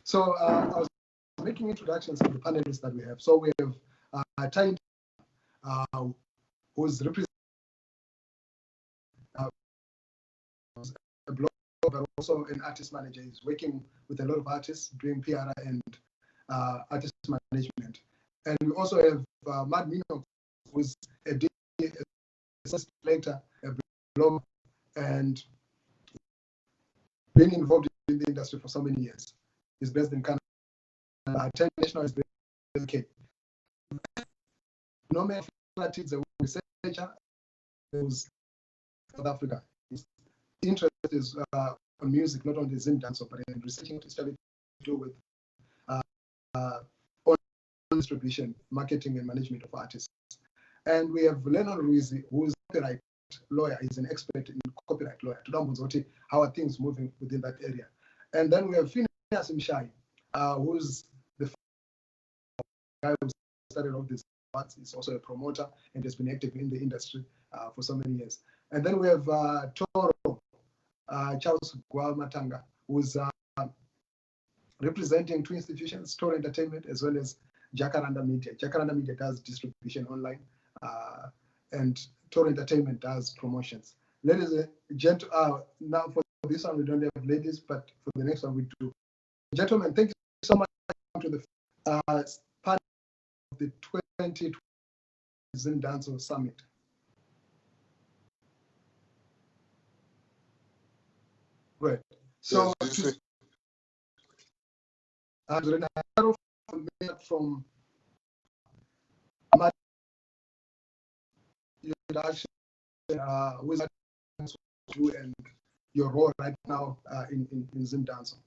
So I was making introductions to the panelists that we have. So we have Ty, who's representing a blogger, but also an artist manager. He's working with a lot of artists, doing PR and artist management. And we also have Matt Mino, who's a later a blogger and been involved in the industry for so many years. He's based in Canada. International is based in the UK. Norman is a researcher who's South Africa. His interest is on music, not only ZimDancehall, but in researching to study to do with distribution, marketing, and management of artists. And we have Lennon Ruizi, who is a copyright lawyer. He's an expert in copyright lawyer. How are things moving within that area? And then we have Phineas Mshai, who's the guy who started off this arts. He's also a promoter and has been active in the industry for so many years. And then we have Toro, Charles Guamatanga, who's representing two institutions, Toro Entertainment as well as Jacaranda Media. Jacaranda Media does distribution online, and Toro Entertainment does promotions. Ladies and gentlemen, now for this one we don't have ladies, but for the next one we do. Gentlemen, thank you so much to the panel of the 2020 ZimDancehall Summit. Great. So from Matt, your introduction, with you and your role right now in ZimDancehall.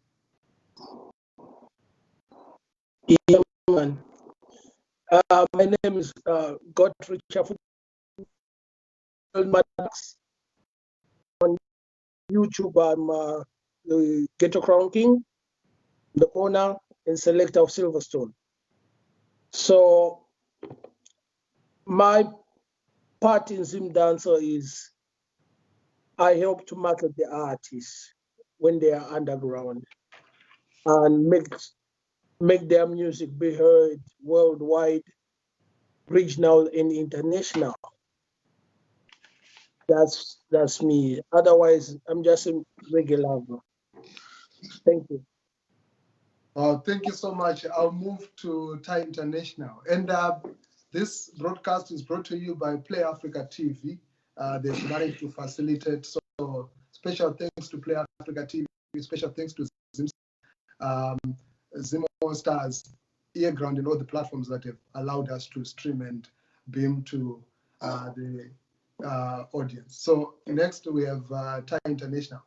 Yeah, man. My name is Godfrey Chafu. On YouTube, I'm the Ghetto Crown King, the owner and selector of Silverstone. So my part in ZimDancehall is I help to market the artists when they are underground and make their music be heard worldwide, regional and international. That's me. Otherwise, I'm just a regular. Thank you. Thank you so much. I'll move to Thai International. And this broadcast is brought to you by Play Africa TV. They've managed to facilitate. So special thanks to Play Africa TV. Special thanks to Zim Stars, Earground, and all the platforms that have allowed us to stream and beam to the audience. So next we have Thai International.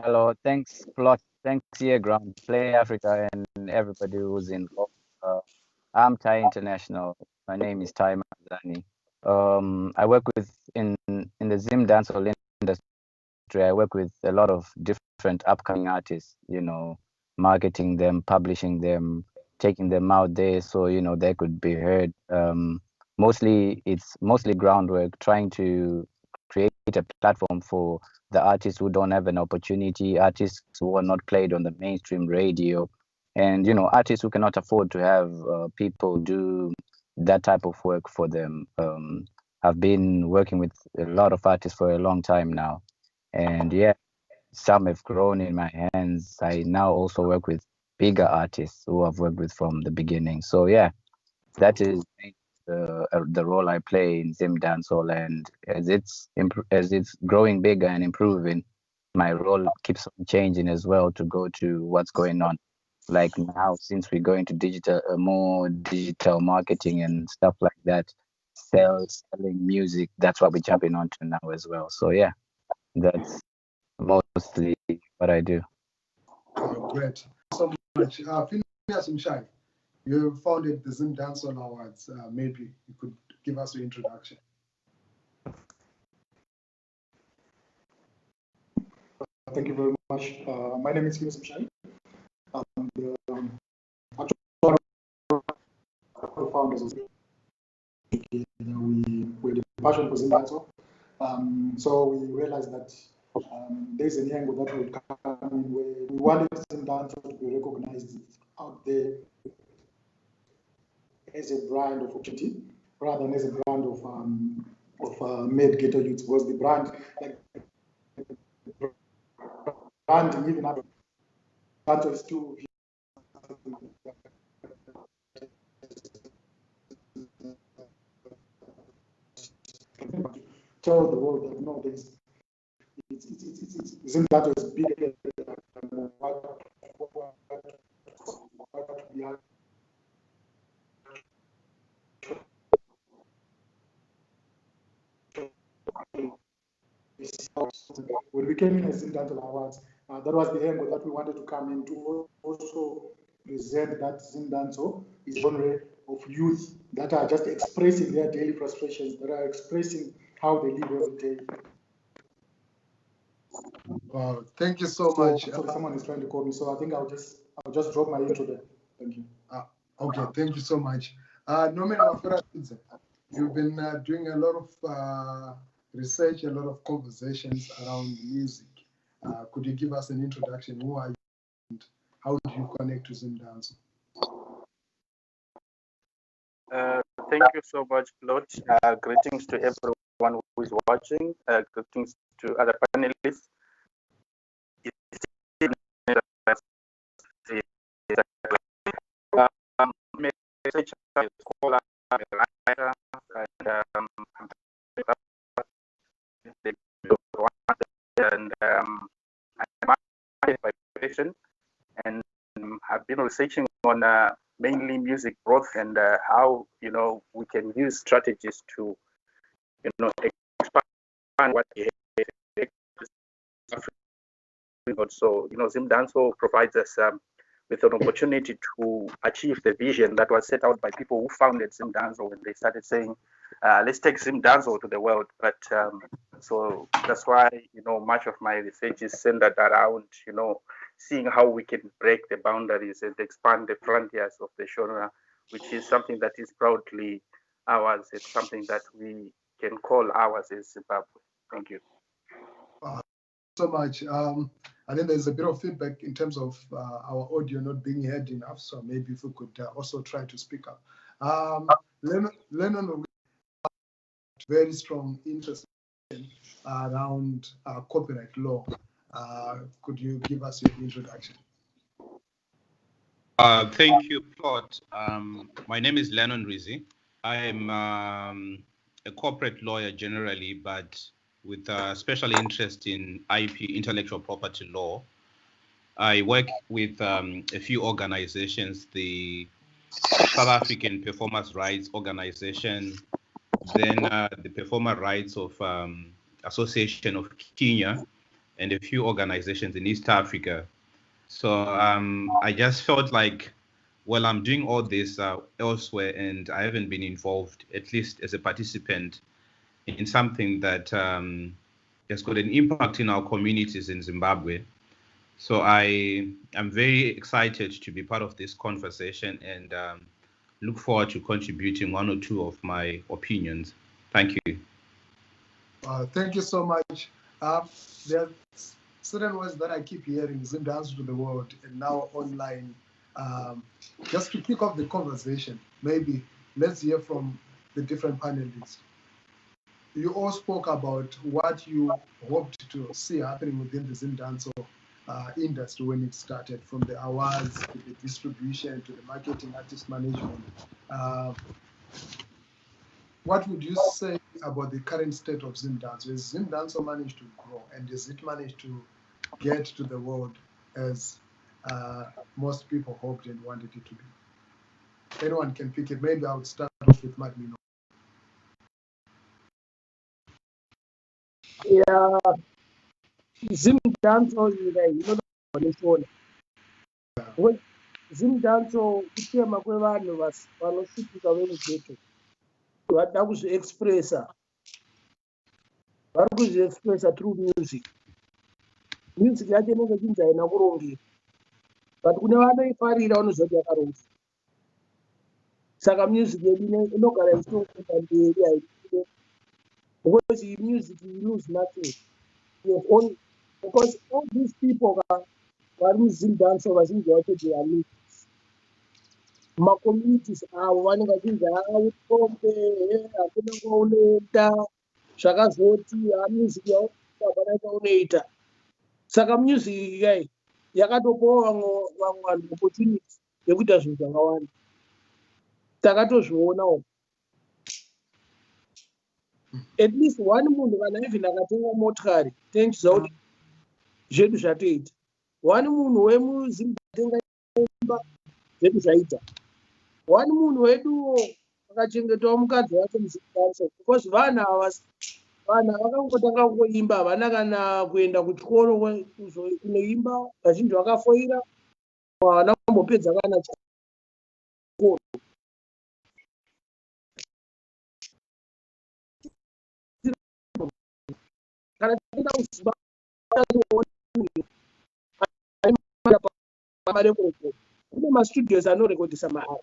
Hello, thanks a lot. Thanks, Earground, Play Africa, and everybody who's involved. I'm Thai International. My name is Thai Mazani. I work in the ZimDancehall industry. I work with a lot of different upcoming artists. Marketing them, publishing them, taking them out there so they could be heard. It's mostly groundwork, trying to create a platform for the artists who don't have an opportunity, artists who are not played on the mainstream radio, and artists who cannot afford to have people do that type of work for them. I've been working with a lot of artists for a long time now, and some have grown in my hands. I now also work with bigger artists who I've worked with from the beginning. So that is the role I play in ZimDancehall, and as it's growing bigger and improving, my role keeps on changing as well to go to what's going on. Like now, since we're going to more digital marketing and stuff like that, selling music, that's what we're jumping onto now as well. So that's mostly what I do. Great. So much. Phineas Mshai, you founded the ZimDancehall Awards. Maybe you could give us your introduction. Thank you very much. My name is Phineas Mshai. I'm the actual founders of we the passion for ZimDancehall. So we realized that there's an angle that will come in where we wanted ZimDancehall to be recognized out there as a brand of opportunity rather than as a brand of made ghetto youths, because the brand, like branding even up that is too tell the world that no, it's ZimDancehall is bigger than what we are. When we came in as ZimDancehall Awards, that was the angle that we wanted to come in to also present that ZimDancehall is a genre of youth that are just expressing their daily frustrations, that are expressing how they live every day. Wow, thank you so much. Sorry, someone is trying to call me, so I think I'll just drop my intro there. Thank you. Okay, thank you so much. Nomen Mafura, you've been doing a lot of research, a lot of conversations around music. Could you give us an introduction? Who are you and how do you connect to ZimDancehall? Thank you so much, Claude. Greetings to everyone who is watching. Greetings to other panelists. And I've been researching on mainly music growth and how we can use strategies to expand what we have. So ZimDancehall provides us with an opportunity to achieve the vision that was set out by people who founded ZimDancehall when they started saying, let's take ZimDancehall to the world. But so that's why much of my research is centered around seeing how we can break the boundaries and expand the frontiers of the genre, which is something that is proudly ours. It's something that we can call ours in Zimbabwe. Thank you. So much. I think there's a bit of feedback in terms of our audio not being heard enough, so maybe if we could also try to speak up. Lennon, very strong interest around copyright law. Could you give us your introduction? Thank you, Claude. My name is Lennon Rizzi. I am a corporate lawyer generally, but with a special interest in IP, intellectual property law. I work with a few organizations, the South African Performers' Rights Organization, then the Performer Rights of Association of Kenya, and a few organizations in East Africa. So I just felt like, well, I'm doing all this elsewhere, and I haven't been involved, at least as a participant, in something that has got an impact in our communities in Zimbabwe. So I am very excited to be part of this conversation and look forward to contributing one or two of my opinions. Thank you. Thank you so much. There are certain words that I keep hearing, ZimDancehall to the world, and now online. Just to kick off the conversation, maybe let's hear from the different panelists. You all spoke about what you hoped to see happening within the ZimDancehall industry when it started, from the awards to the distribution to the marketing, artist management. What would you say about the current state of ZimDancehall? Has ZimDancehall managed to grow, and has it managed to get to the world as most people hoped and wanted it to be? Anyone can pick it. Maybe I would start off with Magmino. Yeah, ZimDancehall inodonefona ZimDancehall kutema kwevanhu vanoshutika vemugeto vada kuzviexpressa, vari kuzviexpressa through music. Music yacho inenge chinzi haina kurongeka, but kune vanoifarira vanoziva kuti yakarongeka. Saka music yedu inogara ichitoenda mberi, haidi because music you lose nothing. You have only because all these people vari muZimDancehall vazhinji vacho they are leaders. Macommunities avo vanenge vachinzi utombe hakuna kwaunoenda zvakazoti music yavo hapana kwaunoita. Saka music iyai yakatopawo vamwe vanhu opportunity yekuita zvinhu zvakawanda. Takatozvionawo. At least one munhu kana even akatenga motikari tenchiziva kuti zvedu zvatoita. One munhu wemuZimbabwe imba zvedu zvaita. One munhu weduwo akachengetawo mukadzi wake muZimbabwe because vanhu ava vakangotanga kungoimba havana kana kuenda kuchikoro kunoimba vazhinji vakafoira havana kumbopedza kana chikoro. Kana tienda kuZimbabwe kune mastudios anorekodisa mahara.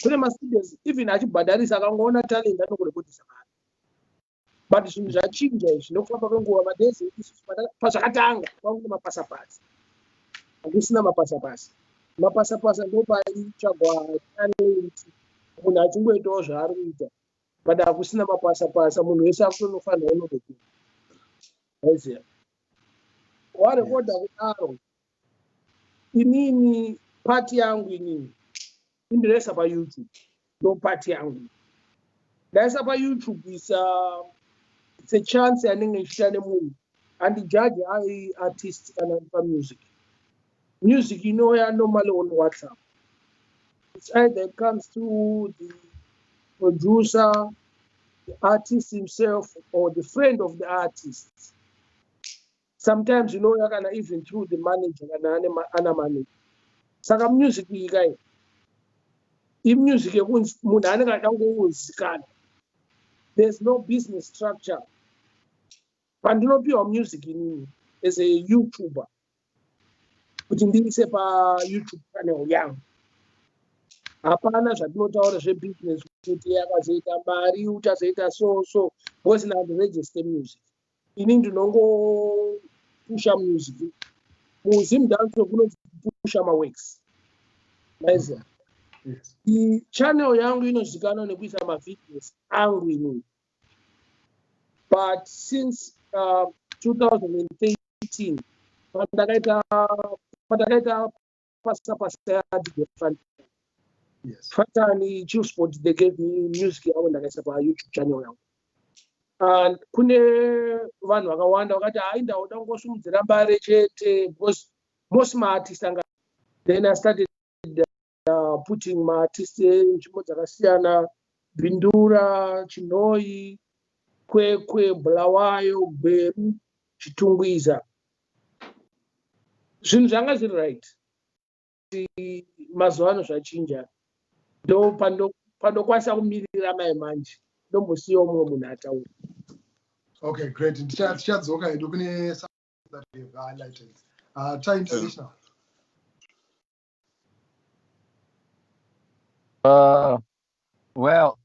Kune mastudios even achibhadharisa akangoona talent anokurekodisa mahara. But zvinhu zvachinja izvi nokufamba kwenguva madezi pazvakatanga kwanga mapasapasa. Hakusina mapasapasa. Mapasapasa ndopaitsvagwa talent munhu achingoitawo zvaari kuita. But hakusina mapasapasa munhu wese akutonofanira unogokunda. Waiziva. Warekodha kudaro inini pati yangu inini indiresa paYouTube ndo pati yangu. Ndaisa paYouTube it's a chance yanenge ichiita nemunhu handijaji artist kana pamusic. Music inouya normally on WhatsApp. It's either it comes through the producer, the artist himself, or the friend of the artist. Sometimes kana even through the manager kana ana manager. Saka music ikai music yekunzi munhu anenge achida kungozikanwa. There's no business structure. Pandinopiwa music inini as a YouTuber kuti ndiise paYouTube channel yangu. Hapana zvandinotaura zvebusiness kuti yakazoita mari uchazoita so because register music. Inini ndinongopusha music. MuZimDancehall kunonzi pusha maworks. Maiziva. Channel yangu inozikanwa nekuisa mavideos angu inini. But since 2013 pandakaita pasapasa different. Yes. Fatani Chief Sport they gave me music yavo ndakaisa paYouTube channel yangu. And kune vanhu vakawanda vakati ndauda kungosimudzira mbare chete because most maartists anga. Then I started putting maartists nzvimbo dzakasiyana Bindura, Chinoi, Kwekwe, Bulawayo, Beru, Chitungwiza. Zvinhu zvanga zviri right. Mazuva ano zvachinja. Ndo pandokwanisa kumirira mai manje. Ndombosiyawo mumwe munhu ataura. Okay, great. Tichadzoka hedu kune something that we've highlighted. Try international. Well,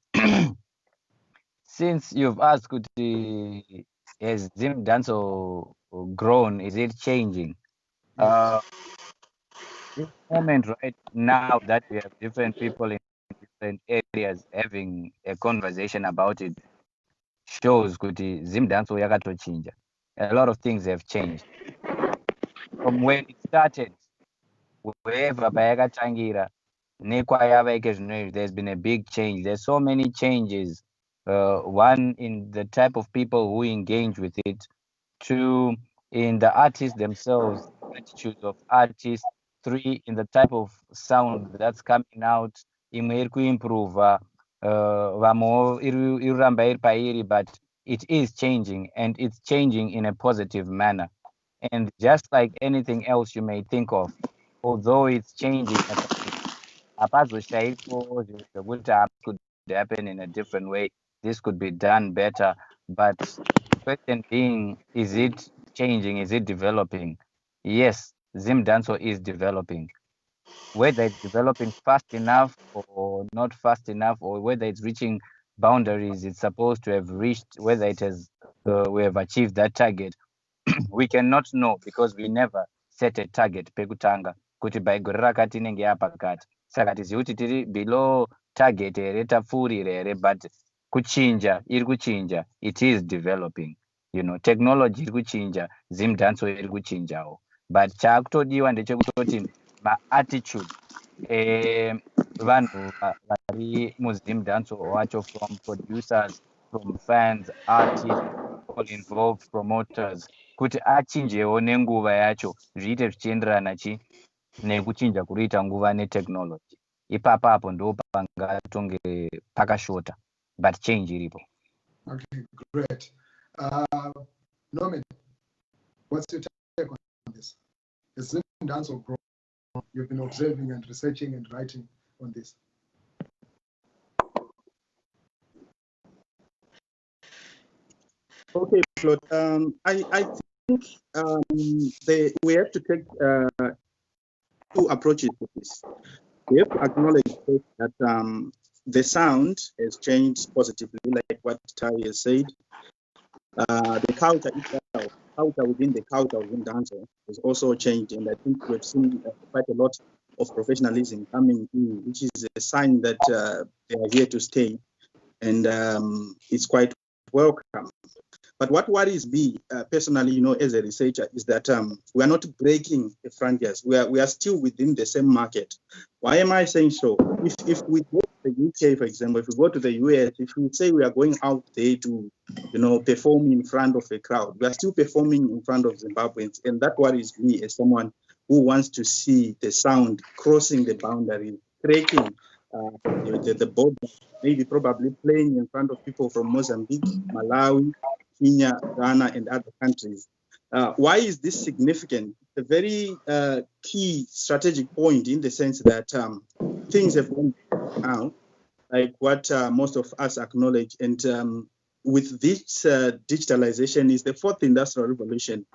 since you've asked, has ZimDancehall grown? Is it changing? This moment right now that we have different people in different areas having a conversation about it shows kuti ZimDancehall yakatochinja. A lot of things have changed. From when it started, wherever payakatangira, there's been a big change. There's so many changes. One, in the type of people who engage with it. Two, in the artists themselves, attitudes of artists. Three, in the type of sound that's coming out. Imwe iri kuimprove, iramba iri pairi, but it is changing, and it's changing in a positive manner. And just like anything else you may think of, although it's changing, could happen in a different way. This could be done better. But the question being, is it changing? Is it developing? Yes, ZimDancehall is developing. Whether it's developing fast enough or not fast enough, or whether it's reaching boundaries it's supposed to have reached, whether it has we have achieved that target, we cannot know because we never set a target pekutanga kuti by gore rakati inenge yapakati. Saka tizivi kuti tiri below target here, tapfuurira here, but kuchinja iri kuchinja, it is developing. You know, technology iri kuchinja, ZimDancehall iri kuchinjawo. But chaakutodiwa ndechekutoti attitude vanhu vari muZimDancehall wacho, from producers, from fans, artists, all involved, promoters, kuti achinjewo nenguva yacho, zviite zvichienderana nekuchinja kuriita nguva netechnology. Ipapo ndo pangatonge pakashota, but change iripo. Okay, great. Norman, what's your take on this? Is ZimDancehall grown? You've been observing and researching and writing on this. Okay, Claude. I think we have to take two approaches to this. We have to acknowledge that the sound has changed positively, like what Tari has said. The culture itself, culture within the culture of ZimDancehall has also changed, and I think we've seen quite a lot of professionalism coming in, which is a sign that they are here to stay, and it's quite welcome. But what worries me personally, you know, as a researcher, is that we are not breaking the frontiers. We are still within the same market. Why am I saying so? If we go to the UK, for example, if we go to the US, if we say we are going out there to, you know, perform in front of a crowd, we are still performing in front of Zimbabweans, and that worries me as someone who wants to see the sound crossing the boundary, breaking the border, maybe probably playing in front of people from Mozambique, Malawi, Kenya, Ghana, and other countries. Why is this significant? A very key strategic point, in the sense that things have gone now, like what most of us acknowledge. And with this digitalization is the fourth industrial revolution.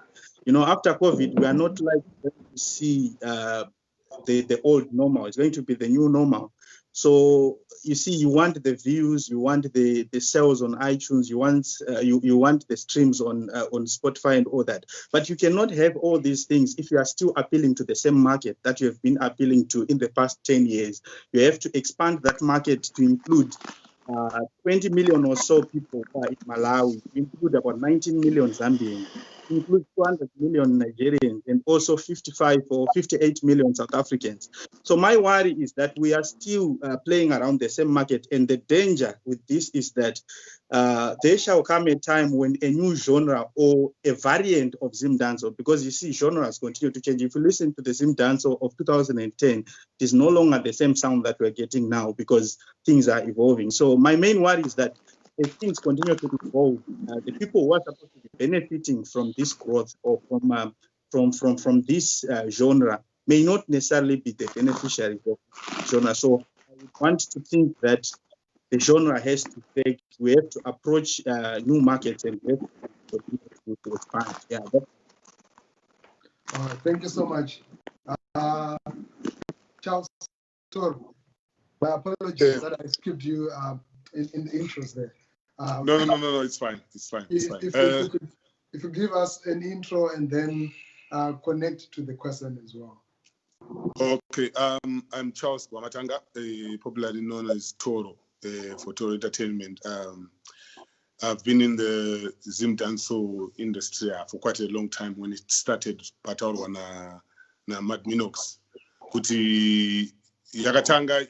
You know, after COVID, we are not like to see the old normal. It's going to be the new normal. So you see, you want the views, you want the sales on iTunes, you want the streams on Spotify and all that. But you cannot have all these things if you are still appealing to the same market that you have been appealing to in the past 10 years. You have to expand that market to include 20 million or so people in Malawi, include about 19 million Zambians, include 200 million Nigerians, and also 55 or 58 million South Africans. So my worry is that we are still playing around the same market, and the danger with this is that there shall come a time when a new genre or a variant of ZimDancehall, because you see genres continue to change. If you listen to the ZimDancehall of 2010, it is no longer the same sound that we're getting now because things are evolving. So my main worry is that as things continue to evolve, the people who are supposed to be benefiting from this growth or from this genre may not necessarily be the beneficiaries of genre. So I would want to think that the genre has to take, we have to approach new markets and we have to expand. Yeah. Thank you so much. Charles, sorry, my apologies that I skipped you in the intros there. No, it's fine. It's fine. If you give us an intro and then connect to the question as well. Okay, I'm Charles Gwamatanga, popularly known as Toro, for Toro Entertainment. I've been in the ZimDancehall industry for quite a long time. When it started, pataurwa na Mad Minox. Kuti yakatanga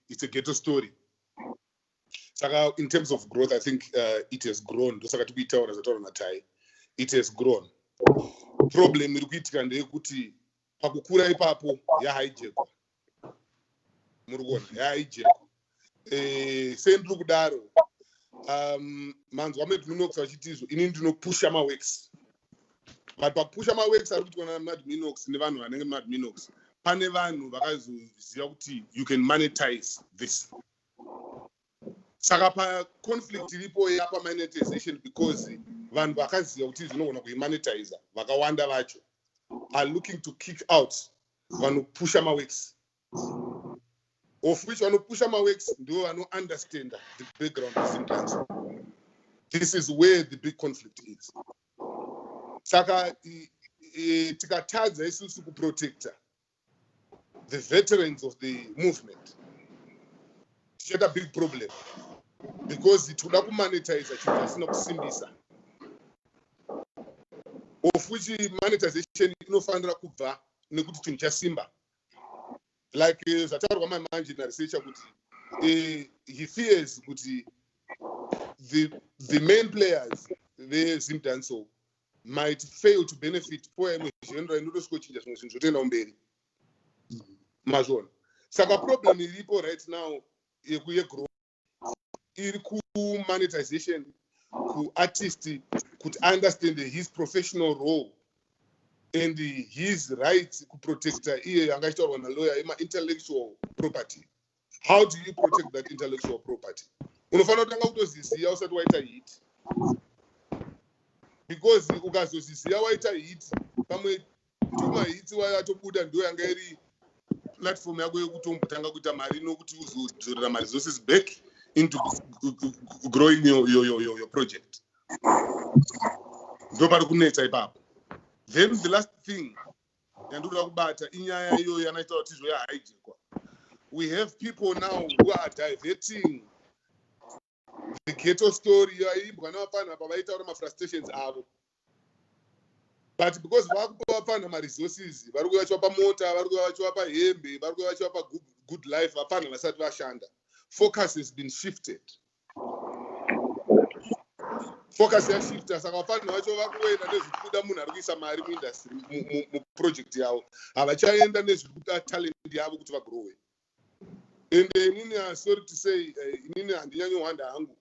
it's a ghetto story. Saka in terms of growth, I think it has grown. It has grown. Problem irikuitika ndeyekuti pakukura ipapo yahaijekwa. Murikuona yahaijekwa. Sendiri kudaro. Manzi waMad Minox vachitizvo ini ndinopusha maworks. But pakupusha maworks ari kuitwa naMad Minox nevanhu vanenge Mad Minox. Pane vanhu vakazoziva kuti you can monetize this. Saka pa conflict iripo yapa monetization because vanhu vakaziva kuti zvinogona kuimonetize vakawanda vacho are looking to kick out vanopusha maworks. Of which vanopusha maworks ndo vano understand the background of ZimDancehall. This is where the big conflict is. Saka tikatadza isusu kuprotecta the veterans of the movement. It's a big problem because tinoda kumonetize chinhu chisina kusimbisa, of which monetization inofanira kubva nekuti chinhu chasimba. Like zvataurwa manje naresearcher kuti he fears kuti the main players veZimDancehall might fail to benefit poemwe zviendera inotosvika zvimwe zvinhu zvotoenda kumberi. Mazvona. Saka problem iripo right now yegrowth iri ku-monetization ku-artist kuti understand his professional role and his rights kuprotecta iye angachitaurwa nalawyer ema-intellectual property. How do you protect that intellectual property? Unofanira kutanga kutoziziya usati waita hit, because ukazoziziya waita hit pamwe tuma hits watobuda ndo yanga iri platform yako yekutombotanga kuita mari nokuti uzodzorera mari zose back into growing your project. Ndo pari kunetsa ipapo. Then the last thing yandoda kubata inyaya iyo yanaita kuti zvoyahijackwa. We have people now who are diverting the ghetto story yaibwa navapana pavaitaura mafrustrations avo, but because vakuvapana maresources, vari kuvachivapa mota, vari kuvachivapa hembe, vari kuvachivapa good life, vapana vasati vashanda. Focus has been shifted. Focus yashifta, saka vapana vacho vakuenda nezvikuda munhu ari kuisa mari muindustry muproject yavo, havachaenda nezvikuda talent yavo kuti vagrowe. And inini, sorry to say, inini handinyanyo hwanda hangu,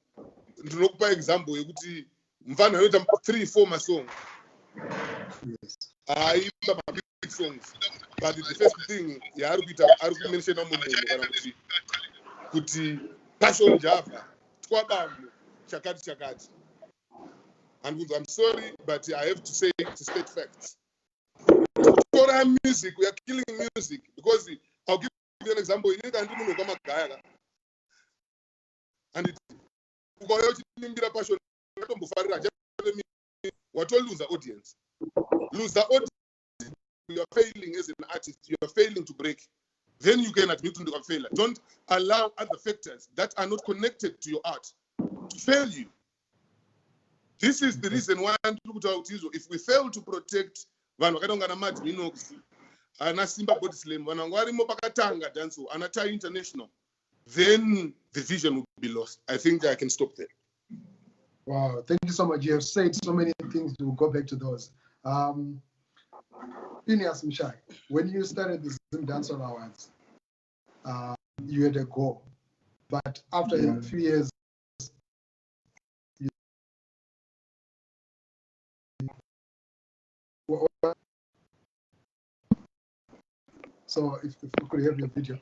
ndinokupa example yekuti mfana anoita 3-4 masong. Aimba big songs, but the first thing yaari kuita ari kumenshena munhu kana kuti passion java twabambo chakati. And I'm sorry, but I have to say to state facts. Tora music, we are killing music because I'll give you an example. You can do no kama gaya, and it ukoyo chimbira passion tombofarira what will lose the audience. Lose the audience. You are failing as an artist. You are failing to break. Then you can admit to the failure. Don't allow other factors that are not connected to your art to fail you. This is the reason why if we fail to protect vanhu vakatongana madminox ana Simba Body Slam vanhu varimo pakatanga dancehall anata international, then the vision will be lost. I think I can stop there. Wow, thank you so much. You have said so many things. We'll go back to those. Phineas Mshai, when you started the ZimDancehall Awards, you had a goal, but after a few years, so if we could have your video.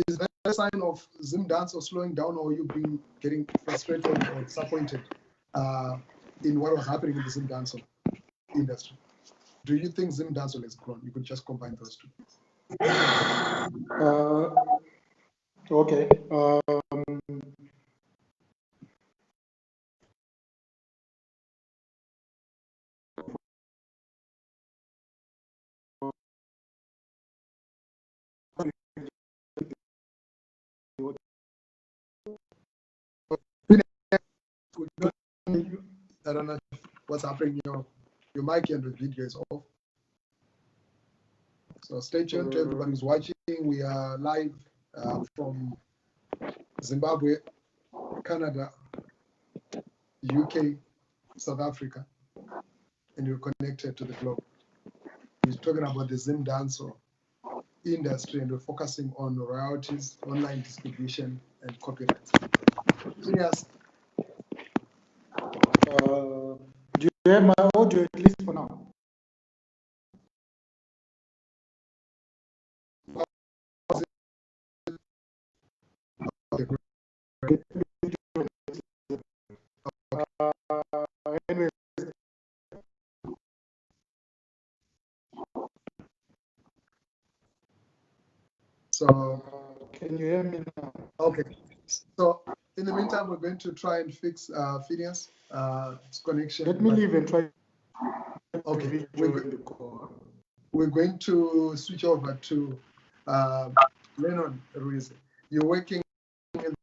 Is that a sign of ZimDancehall slowing down, or you been getting frustrated or disappointed in what was happening in the ZimDancehall industry? Do you think ZimDancehall has grown? You could just combine those two. Okay. I don't know what's happening. Your mic and the video is off. So stay tuned to everybody who's watching. We are live from Zimbabwe, Canada, UK, South Africa, and you're connected to the globe. We're talking about the ZimDancehall industry, and we're focusing on royalties, online distribution, and copyrights. Yes. Do you have my audio at least for now? Anyway. So can you hear me now? Okay. So in the meantime, we're going to try and fix Phineas' connection. Let me leave and try Okay, During the call. we're going to switch over to Lennon Ruiz. You're working in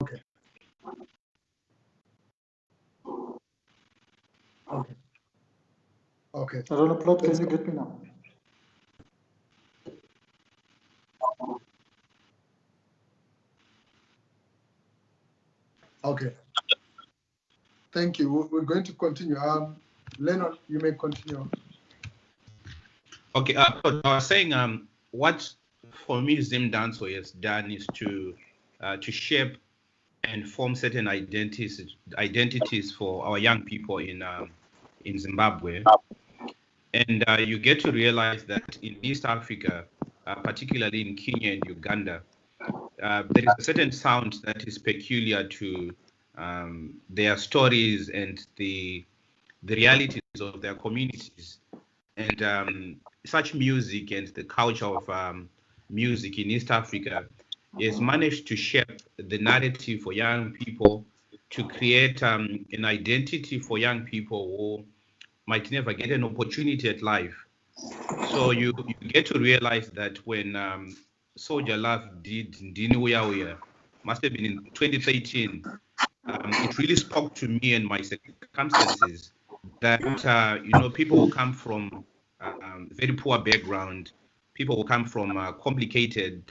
okay. Okay. Okay. I don't know, Plot, can you get me now? Okay. Thank you. We're going to continue. Lennon, you may continue. Okay, I was saying, what for me ZimDancehall has done is to shape and form certain identities for our young people in Zimbabwe, and you get to realize that in East Africa, particularly in Kenya and Uganda, there is a certain sound that is peculiar to their stories and the realities of their communities. And such music and the culture of music in East Africa has managed to shape the narrative for young people, to create an identity for young people who might never get an opportunity at life. So you get to realize that when Soldier Love did Ndini Uya Uya, must have been in 2013, it really spoke to me and my circumstances that people will come from very poor background, people will come from complicated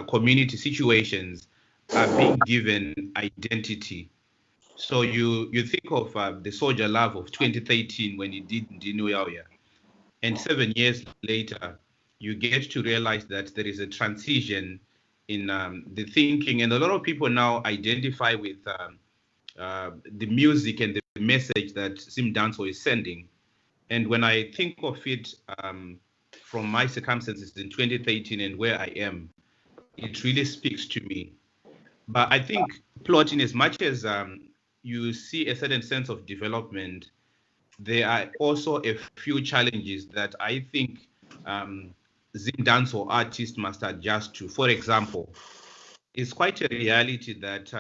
community situations, are being given identity. So you think of the Soldier Love of 2013 when he did Ndini Uya Uya, and 7 years later, you get to realize that there is a transition in the thinking, and a lot of people now identify with the music and the message that ZimDancehall is sending. And when I think of it from my circumstances in 2013 and where I am, it really speaks to me. But I think, plotting, as much as you see a certain sense of development, there are also a few challenges that I think ZimDancehall artists must adjust to. For example, it's quite a reality that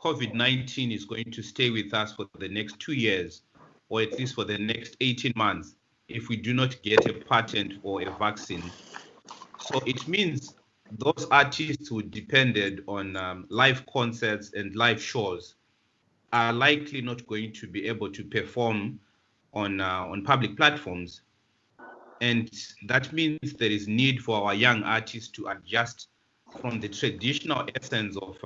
COVID-19 is going to stay with us for the next 2 years, or at least for the next 18 months, if we do not get a patent or a vaccine. So it means those artists who depended on live concerts and live shows are likely not going to be able to perform on public platforms, and that means there is need for our young artists to adjust from the traditional essence of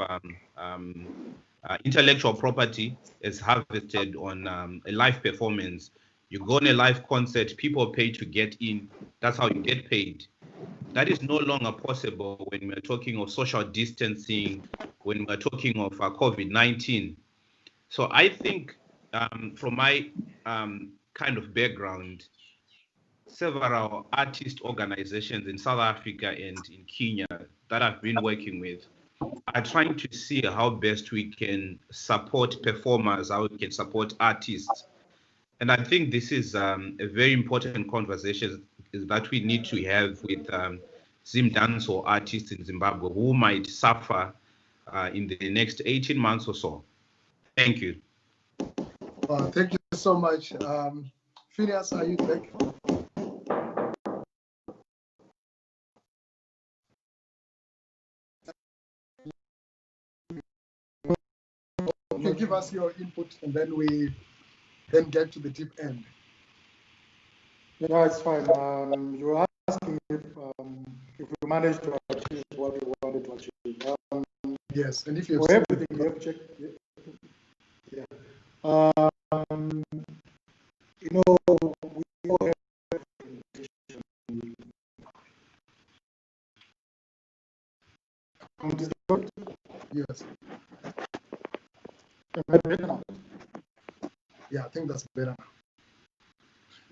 intellectual property as harvested on a live performance. You go on a live concert, people pay to get in. That's how you get paid. That is no longer possible when we're talking of social distancing, when we're talking of COVID-19. So I think from my kind of background, several artist organizations in South Africa and in Kenya that I've been working with are trying to see how best we can support performers, how we can support artists. And I think this is a very important conversation that we need to have with ZimDancehall artists in Zimbabwe who might suffer in the next 18 months or so. Thank you. Thank you so much. Phineas, are you back? You give us your input and then we then get to the deep end. Yeah, it's fine. You were asking if we managed to achieve what we wanted to achieve. Yes, and if you for have everything we have checked. Yeah. think that's better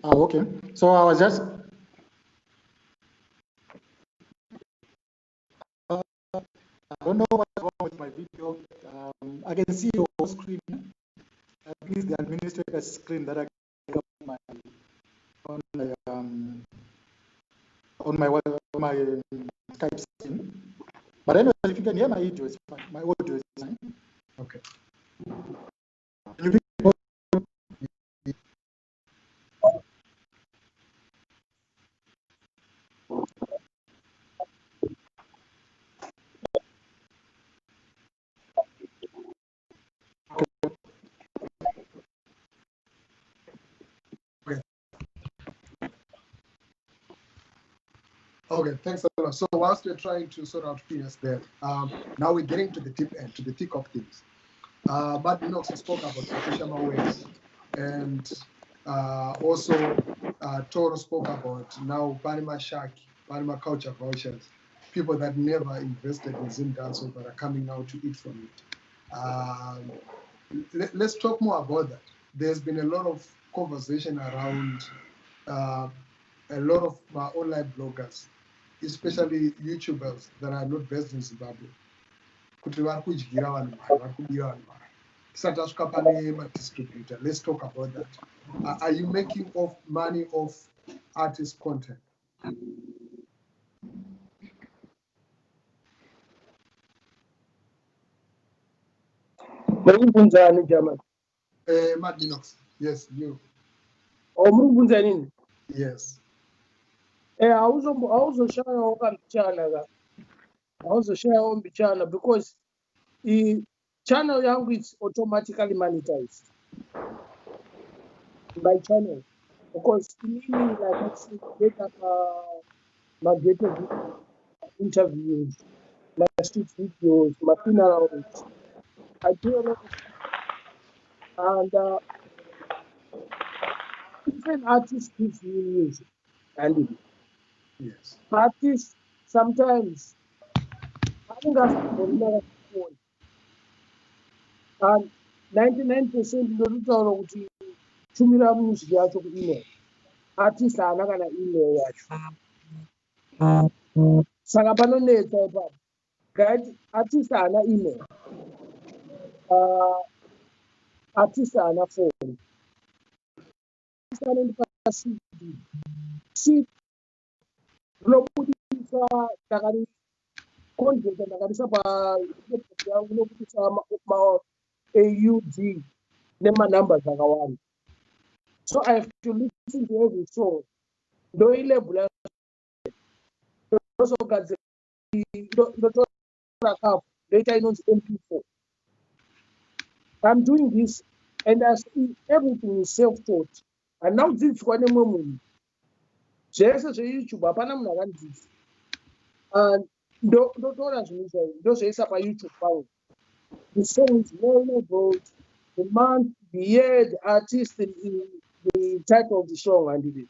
now. Okay. So I was just. I don't know what's wrong with my video. I can see your whole screen. At least the administrator's screen that I got on my Skype screen. But anyway, if you can hear my audio, it's fine. My audio is fine. Okay. Okay, thanks a lot. So whilst we're trying to sort out figures there, now we're getting to the deep end, to the thick of things. But Inox spoke about Fukushima waves, and also Toro spoke about now Panama Shark, Panama culture vouchers, people that never invested in ZimDancehall but are coming now to eat from it. Let's talk more about that. There's been a lot of conversation around a lot of online bloggers, especially YouTubers that are not based in Zimbabwe. Kuti vari kudyira vanhu mari, vari kubira vanhu mari. Tisati tasvika pane madistributor. Let's talk about that. Are you making money off artist content? Madinox, yes, you. Yes. Because the channel yangu is automatically monetized by channel. Because meaning like it's get up my interviews, my street videos, my funerals. I do a lot of, and different artists give me music, and yes, artists sometimes I think that's the and 99% ndoritaura kuti tumira music yacho kuemail artist haana kana email yacho saka panonetsa ipapo gati artist haana email artist haana phone anondipa cd rinobudisa ndakari content ndakarisa yangu inobudisa AUD nemanumbers akawanda. So I have to listen to every song. Ndoilebula ndozogadzira ndotora later inonzi MP4. I'm doing this and I see everything is self-taught. And now dzidziswa nemwe munhu. Zvese zveYouTube hapana munhu akandidzidza. And ndotora zvinhu izvozvo ndozvoisa paYouTube pangu. The song is well-labeled, the month, the year, the artist, the title of the song, and it.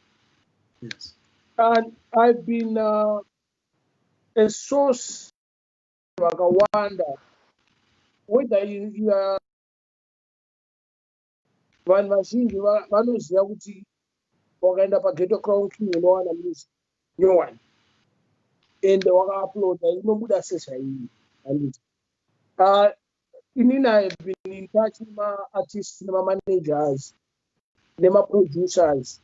Yes. And I've been a source like a wonder whether you are vanhu vazhinji vanoziva kuti wakaenda paGhetto Crown King unowana music nyowani and wakauploada inobuda sezvairi handiti. Inini I have been in touch with my artists, my managers, my producers,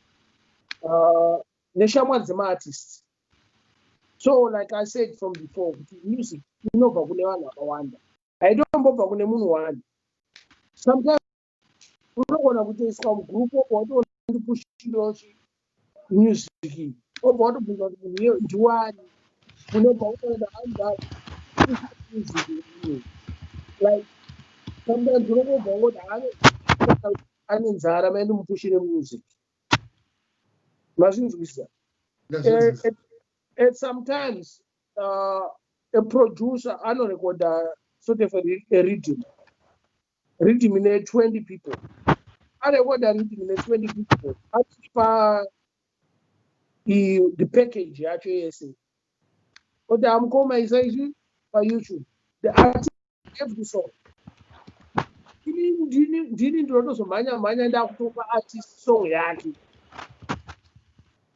neshamwa dzema artists. So like I said from before, music inobva kune vanhu vakawanda. Haidombobva kune munhu wani. Sometimes unogona kutoiswa mugroup watoona ndipushirawo music. Obva watobvunza kuti munhu ndiwani. Unobva utoenda anda music. Like sometimes unobva woti ane nzara maende mupushire music. Mazvinzwisa. And sometimes a producer record sort of a rhythm in 20 people. I record a rhythm in 20 people. The package actually is. But I'm going by YouTube. The artist have the song. ndini ndinotozomhanya ndakutopa artist song yake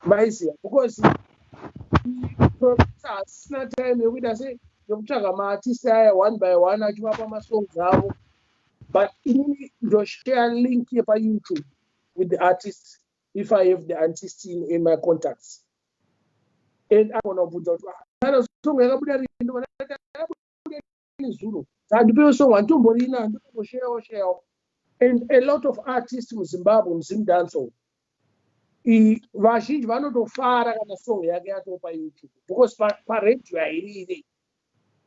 maiziya because hasina time yekuita sei yokutsvaga maartist aya one by one achivapa masongs avo, but inini ndoshare link yepayoutube with the artist if I have the artist in my contacts, and agona kubvunza kuti kana song yakabuda zuro handipewo song handitomborina handitomboshare, and a lot of artists muzimbabwe muzimdancehall vazhinji vanotofara kana song yake yatopa youtube because paredhiyo hairire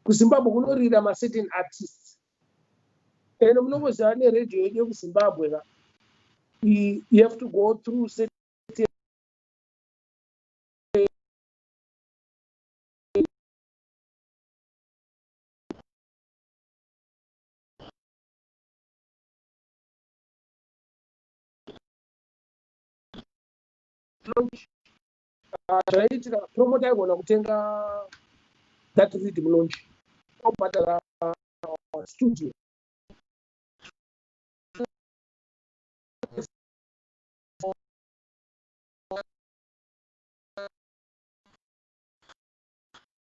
kuzimbabwe kunorira macertain artists, and munongoziva neredhiyo yedu yekuzimbabwe ka you have to go through certain zvaiitika promota aigona kutenga that rhythm launch obhadhara studio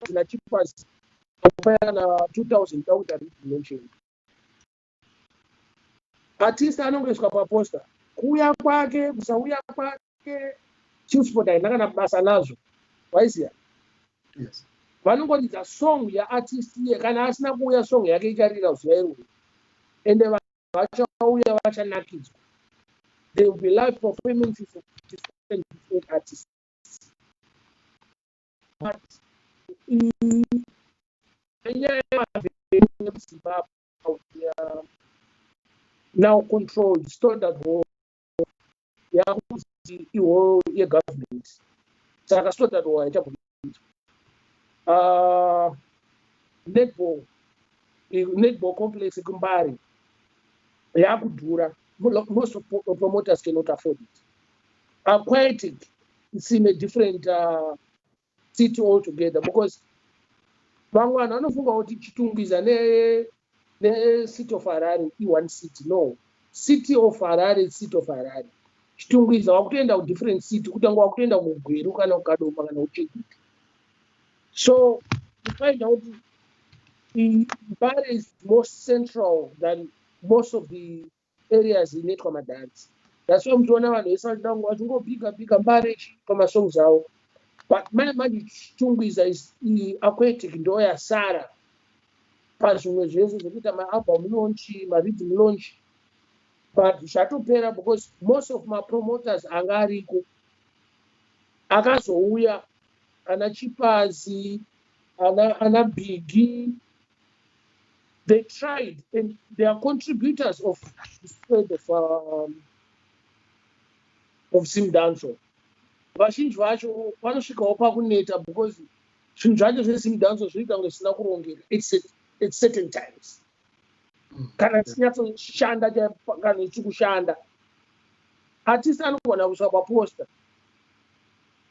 nachipas kupayana 2000 dauta rhythm launching artist anongoiswa paposta kuuya kwake kusauya kwake chisport haina kana basa nazvo waiziya. Yes. Vanongoridza song yaartist iye kana asina kuuya song yake icharira zuva iroro, ende vachauya vachanakidzwa. There will be live performances of different artists. But now controlled standard war iwo yegovernment saka standard war netball complex kumbari yakudhura. Most of promoters cannot afford it. Aquatic is in a different city altogether because vamwe vanofunga kuti Chitungwiza ne city of Harare one city. No, city of Harare is city of Harare. Chitungwiza wakutoenda ku different city kutanga wakutoenda kuGweru kana kuKadoma kana kuChegeti. So you find out Mbare is more central than most of the areas in Netwamadance. That's why mtuona vanhu vese vachidanga vachingobika Mbare pamasongs avo. But manje Chitungwiza is aquatic ndo yasara pazvimwe zvese zvekuita maalbum launch marhythm launch, but zvatopera because most of my promoters anga ariko akazouya ana Chipazi ana Biggie. They tried and they are contributors of the spread of ZimDancehall. Vazhinji vacho vanosvikawo pakuneta because zvinhu zvacho zveZimDancehall zvinoita kunge zvisina kurongeka at certain times. Kana tichinyatsoshanda kana ichikushanda artist anogona kusva paposta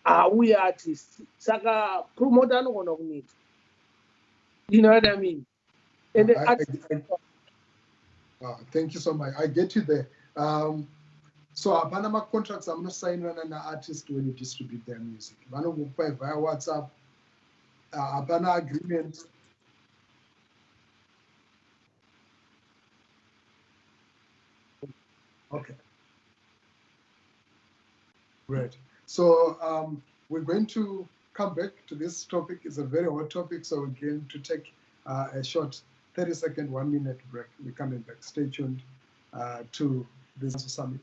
auya artist saka promoter anogona kuneta. You know what I mean? And thank you so much. I get you there. So hapana contracts amunosainirana na-artist when you distribute their music. Vanokupai via WhatsApp. Hapana agreement. Okay. Great. So we're going to come back to this topic. It's a very hot topic, so we're going to take a short 30-second, 1-minute break. We're coming back. Stay tuned to this summit.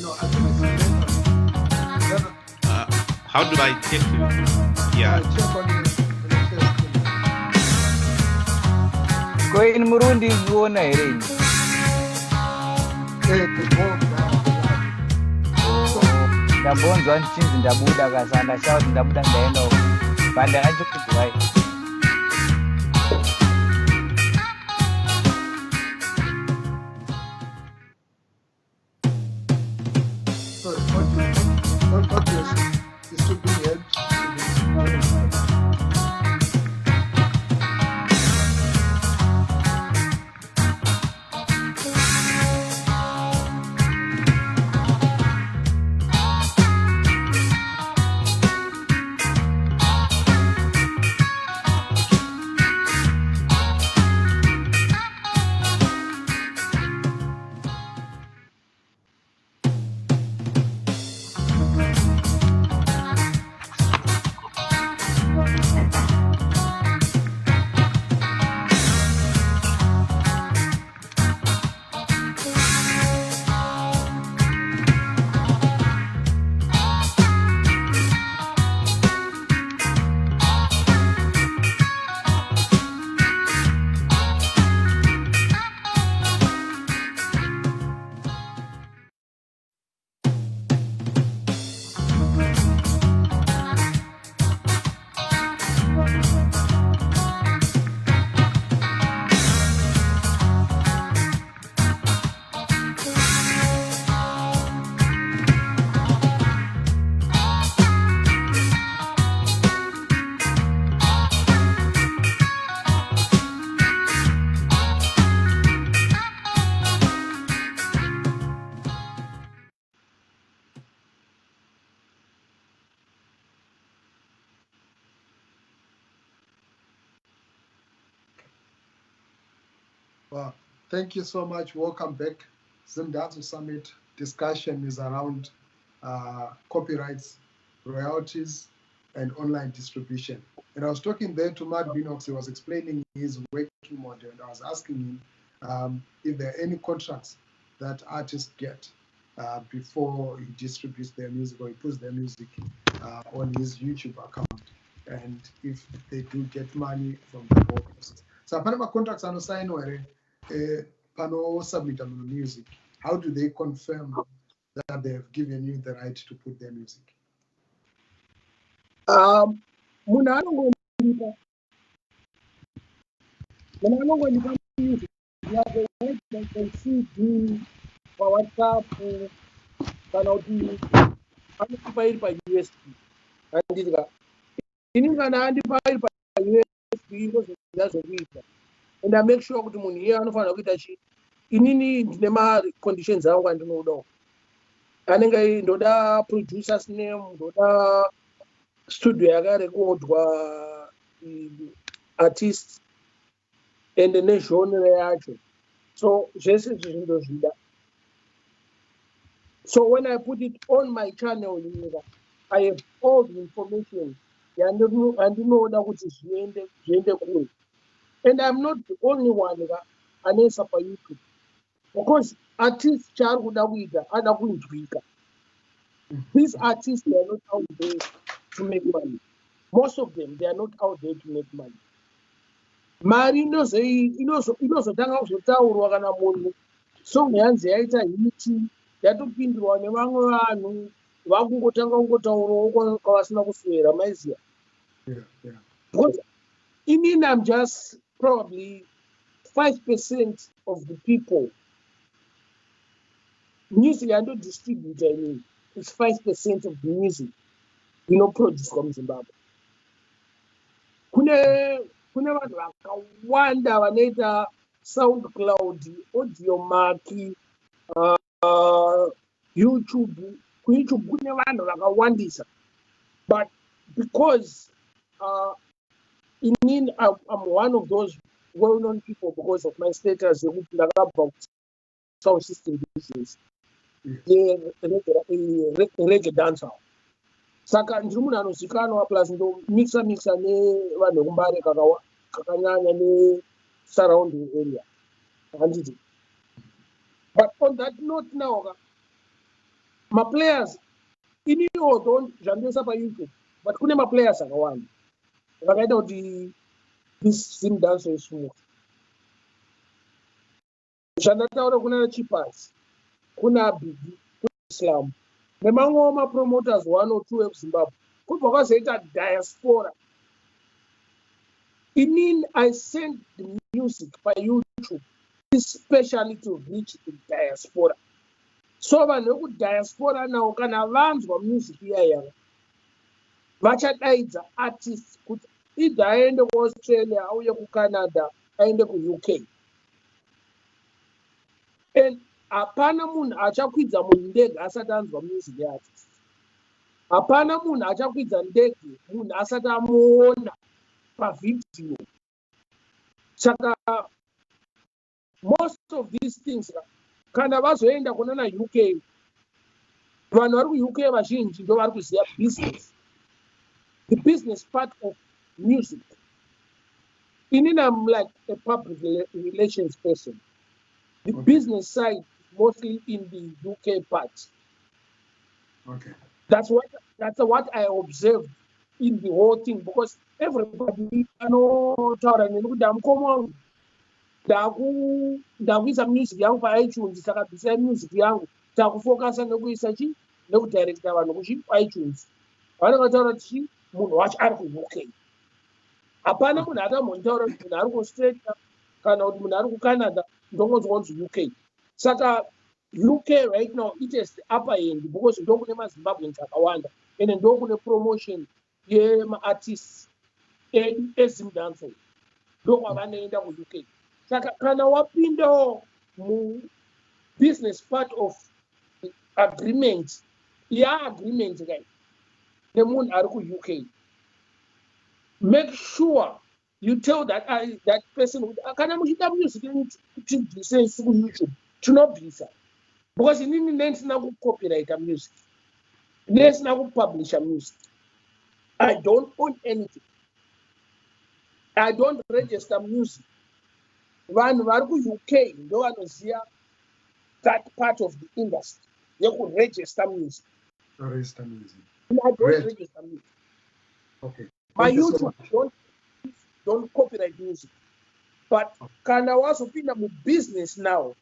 No, I think it's how do I take you? Yeah. check on Koin Murundi zona here. Ndabonzwa nchinzi ndabuda kasanda shout ndabuda ndaenda bande achokudzwai. Wow, thank you so much. Welcome back. ZimDancehall Summit discussion is around copyrights, royalties, and online distribution. And I was talking there to Matt Binox. He was explaining his working model, and I was asking him if there are any contracts that artists get before he distributes their music or he puts their music on his YouTube account, and if they do get money from the broadcasts. So, Panama contracts are signed where Pano submit music. How do they confirm that they have given you the right to put their music? Music. You have a website and CD for WhatsApp, unoccupied by USB. And I make sure that when here and find out that inini ndine conditions zangu andinoda anenge ndoda producers name, ndoda studio yakarekodwa artists and the genre yacho. So zvese zvindo zvida. So when I put it on my channel, I have all the information. Andinoda kuti zviende kure. And I'm not the only one anesa pa YouTube. Because artists chari kuda kuita ada kunzwika. These artists, they are not out there to make money. Most of them, they are not out there to make money. Mari inozotanga kuzotaurwa kana munhu song yanzi yaita hiti yatopindurwa nevamwe vanhu vakungotanga kungotaurwawo kwavasina kuswera maiziya. Because inini I'm just probably 5% of the people. Music yando distributor inini is 5% of the music produce from Zimbabwe. Kune vanhu vakawanda vanoita SoundCloud, Audiomack, YouTube. YouTube kune vanhu vakawandisa. But because I'm one of those well-known people because of my status, sound system business, reggae dancehall. Saka ndiri munhu anozikanwa plus mixa nevanhu vekumbare kakanyanya nesurrounding area. Handiti. But on that note now, my players, iniwo don't zvandoisa pa YouTube, but kune ma players akawanda. Vakaita kuti this ZimDancehall is smooth. zvandataura kuna Chipas, kuna Bigi, kuna Islam, nemamwewo mapromoters 1 or 2 ekuZimbabwe, kubva kwazoita diaspora. Inini I send the music by YouTube, especially to reach the diaspora. So vanhu vekudiaspora nawo kana vanzwa music iyaya vachadaidza artists kuti either aende kuAustralia, auye kuCanada, aende kuUK. And hapana munhu achakwidza mundege asati anzwa music yeartist. Hapana munhu achakwidza ndege munhu asati amuona pavidhiyo. Saka most of these things kana vazoenda kunana UK, vanhu vari kuUK vazhinji ndo vari kuziva business, the business part of music. Inini I'm like a public relations person. The business side is mostly in the UK part. Okay. That's what I observed in the whole thing, because everybody anotaura neni kuti amukoma wangu ndakuisa music yangu paiTunes, saka bvisai music yangu takufokasa nekuisa chi nekudirecta vanhu kuiTunes. Vanenge vataura kuti munhu wacho ari kuUK. Hapana munhu atambotaura kuti munhu ari kuAustralia kana kuti munhu ari kuCanada ndongonzwa kunzi UK. Saka UK right now it has the upper hand because ndokune maZimbabweans akawanda ende ndokune promotion yemaartists eZimDancehall, ndokwavanoenda kuUK. Saka kana wapindawo business part of agreement, agreement kai nemunhu ari kuUK, make sure you tell that person kana muchida music tibvise isu kuYouTube tinobvisa, because inini ndisina kucopyrighta music, ndisina kupublisha music. I don't own anything. I don't register music. Vanhu vari kuUK ndo vanoziva that part of the industry yekuregister music. Register music. I don't register music. Okay. My YouTube don't copyright music. But kana wazopinda mu business now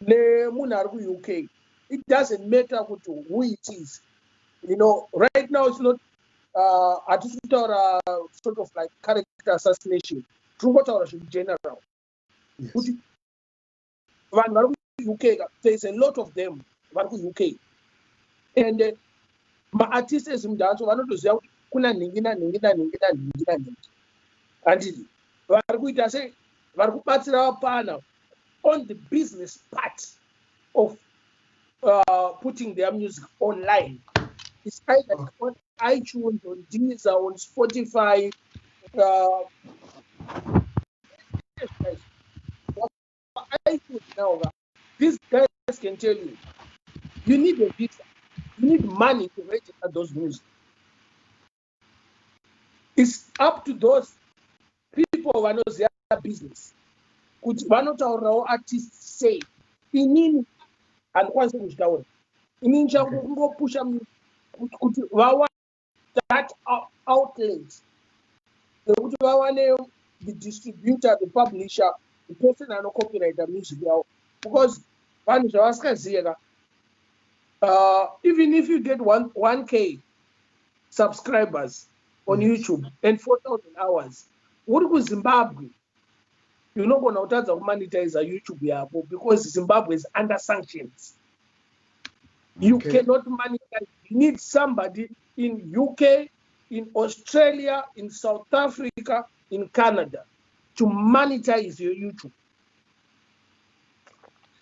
nemunhu ari kuUK, it doesn't matter who it is. You know, right now it's not hatisi kutaura sort of like character assassination. Tiri kutaura zvinhu general. Kuti vanhu vari kuUK, there's a lot of them vari kuUK. And maartists eZimDancehall vanotoziva kuti kuna nhingina. Handiti vari kuita sei vari kubatsira vapana on the business part of putting their music online. It's either on iTunes, on Deezer, on Spotify. iTunes now, these guys can tell you, you need a visa, you need money to register those music. It's up to those people who know their business. Kuti vanotaurawo artists say inini handikwanisi kuzvitaura, inini changu kungopusha kuti vawane that outlet, kuti vawane the distributor, the publisher, the person anocopyrighta music yavo, because vanhu zvavasikaziva, even if you get 1K subscribers on YouTube and 4,000 hours, uri kuZimbabwe, you're not going to monetize a YouTube yako because Zimbabwe is under sanctions. You cannot monetize. You need somebody in UK, in Australia, in South Africa, in Canada to monetize your YouTube.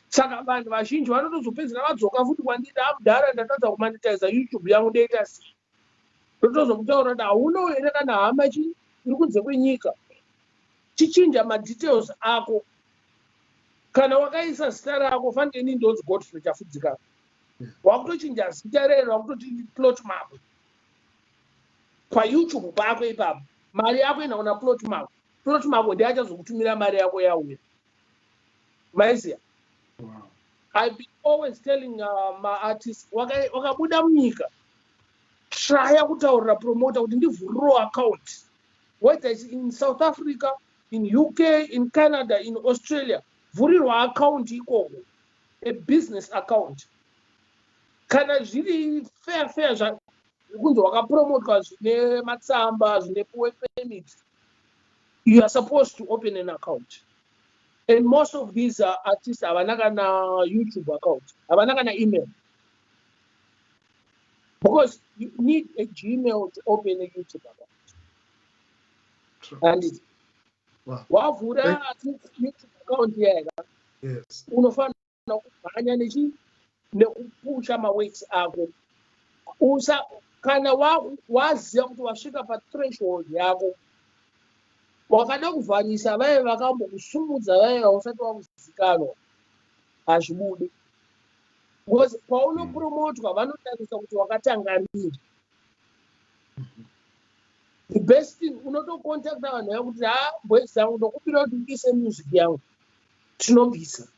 Saka vanhu vazhinji vanotozopedzera vadzoka futi kwandiri amudhara ndatadza kumonetize YouTube yangu ndoita sei. Ndotozomutaura kuti hauno here kana hama iri kunze kwenyika, chichinja madetails ako. Kana wakaisa zita rako fanike inini ndonzi Godfrey Chafudzika, wakutochinja zita rero wakutoti plot map paYouTube pako ipapo, mari yako inaona plot map ndiye achazokutumira mari yako yauya. Maiziya? I've been always telling my artists, wakabuda munyika, try kutaurira promoter kuti ndivhuriro account, whether it's in South Africa, in UK, in Canada, in Australia, vhurirwa account ikoko, a business account. Kana zviri fair kunzi wakapromotwa zvine matsamba zvine work permit, you are supposed to open an account. And most of these artists havana kana YouTube account, havana kana email, because you need a Gmail to open a YouTube account. True. And Wow. wavhura YouTube account yega, Yes. unofanira kubhanya nekupusha maworks ako. Kana waziva kuti wasvika pathreshold yako, wakada kuvhanyisa vaya vakambokusumudza vaya usati wakuzikanwa, hazvibudi. Because paunopromotwa vanotarisa kuti wakatanga rini. The best thing, unotocontacta vanhu vaya kuti boys dzangu ndokubira kuti ndiise music yangu, tinobvisa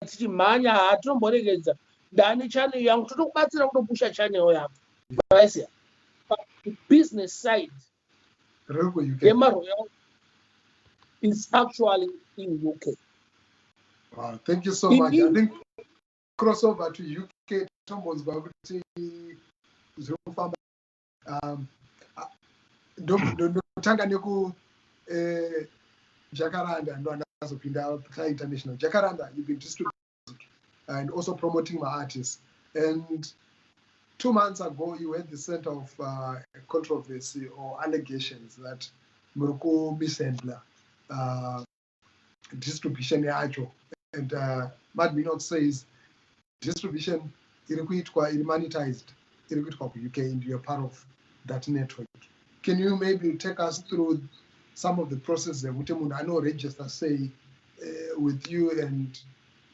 tichimhanya, hatinomboregedza ndane channel yangu, totokubatsira kutopusha channel yako. Vaisiya the business side yeMaroyal is actually in UK. Wow, thank you so much. I think crossover to UK tombonzwa kuti zvinofamba ndotanga neku Jacaranda ndo andazopinda international. Jacaranda, you've been distributing music and also promoting my artists. And 2 months ago, you were at the center of controversy or allegations that Muruku Bisendla distribution yacho. And Mad Minot says distribution is monetized in UK and you're part of that network. Can you maybe take us through some of the processes? I know register say with you and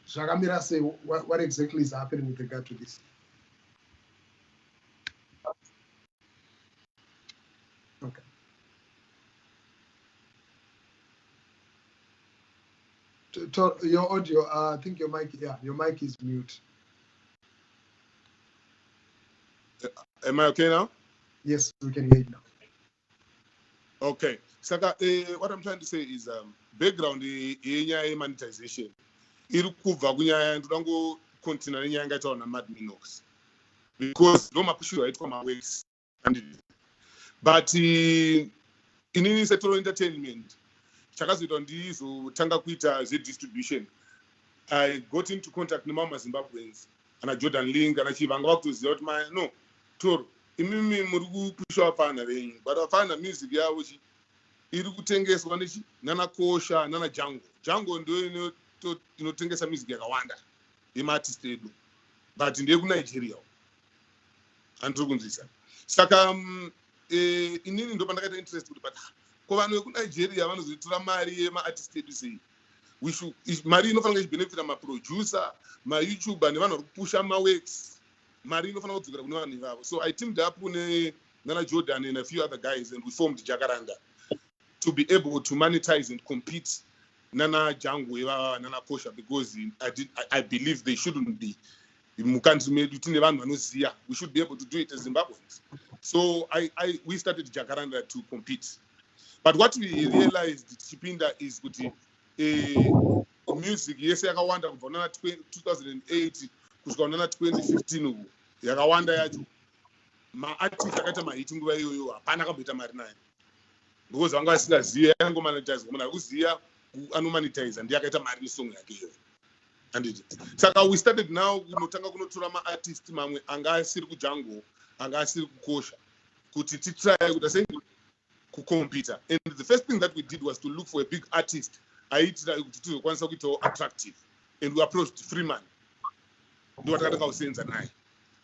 Shagamira say what exactly is happening with regard to this. Okay. Your audio, I think your mic is mute. Am I okay now? Yes, we can hear you now. Okay. Saka, what I'm trying to say is background yenyaya monetization. Iri kubva kunyaya ndodango continue nenyaya ngaitawo naMad Minox. Because no mapushirwa aitwa maworks. But inini sector entertainment chakazoitwa ndizotanga kuita zedistribution. I got into contact nemama Zimbabweans ana Jordan Link ana Chivanga vakutoziva kuti no Toro imimi muri kupusha vafana venyu but vafana music yavo iri kutengeswa nana Kosha nana Django ndo inotengesa music yakawanda yemaartist edu but ndeye kuNigeria andiri kunzwisa saka inini ndo pandakaita interest kuti but ko vanhu vekuNigeria vanozotora mari yemaartist edu sei mari inofanira ichibenefita maproducer maYoutuber nevanhu vari kupusha maworks mari inofanira kudzokera kune vanhu ivavo. So I teamed up nana Jordan and a few other guys and we formed Jacaranda to be able to monetize and compete nana Django nana Kosha because I believe they shouldn't be mukantri medu tine vanhu vanoziya. We should be able to do it as Zimbabweans. So we started Jacaranda to compete. But what we realized Chipinda is kuti music yese yakawanda kubva nana 2008 kusvika nana 2015 uku yakawanda yacho maartist akaita mahiti nguva iyoyo hapana akamboita mari nayo because vanga vasingazivi yangomonetize munhu ari kuziya anomonetize ndiye akaita mari nesong yake iyoyo anditi saka we started now kunotanga kunotora maartist mamwe anga asiri kuDjango anga asiri kukosha kuti titry kuti asenge kucompete. And the first thing that we did was to look for a big artist aitira kuti tizokwanisa kuitawo attractive and we approached Freeman ndo watakatanga kusenza naye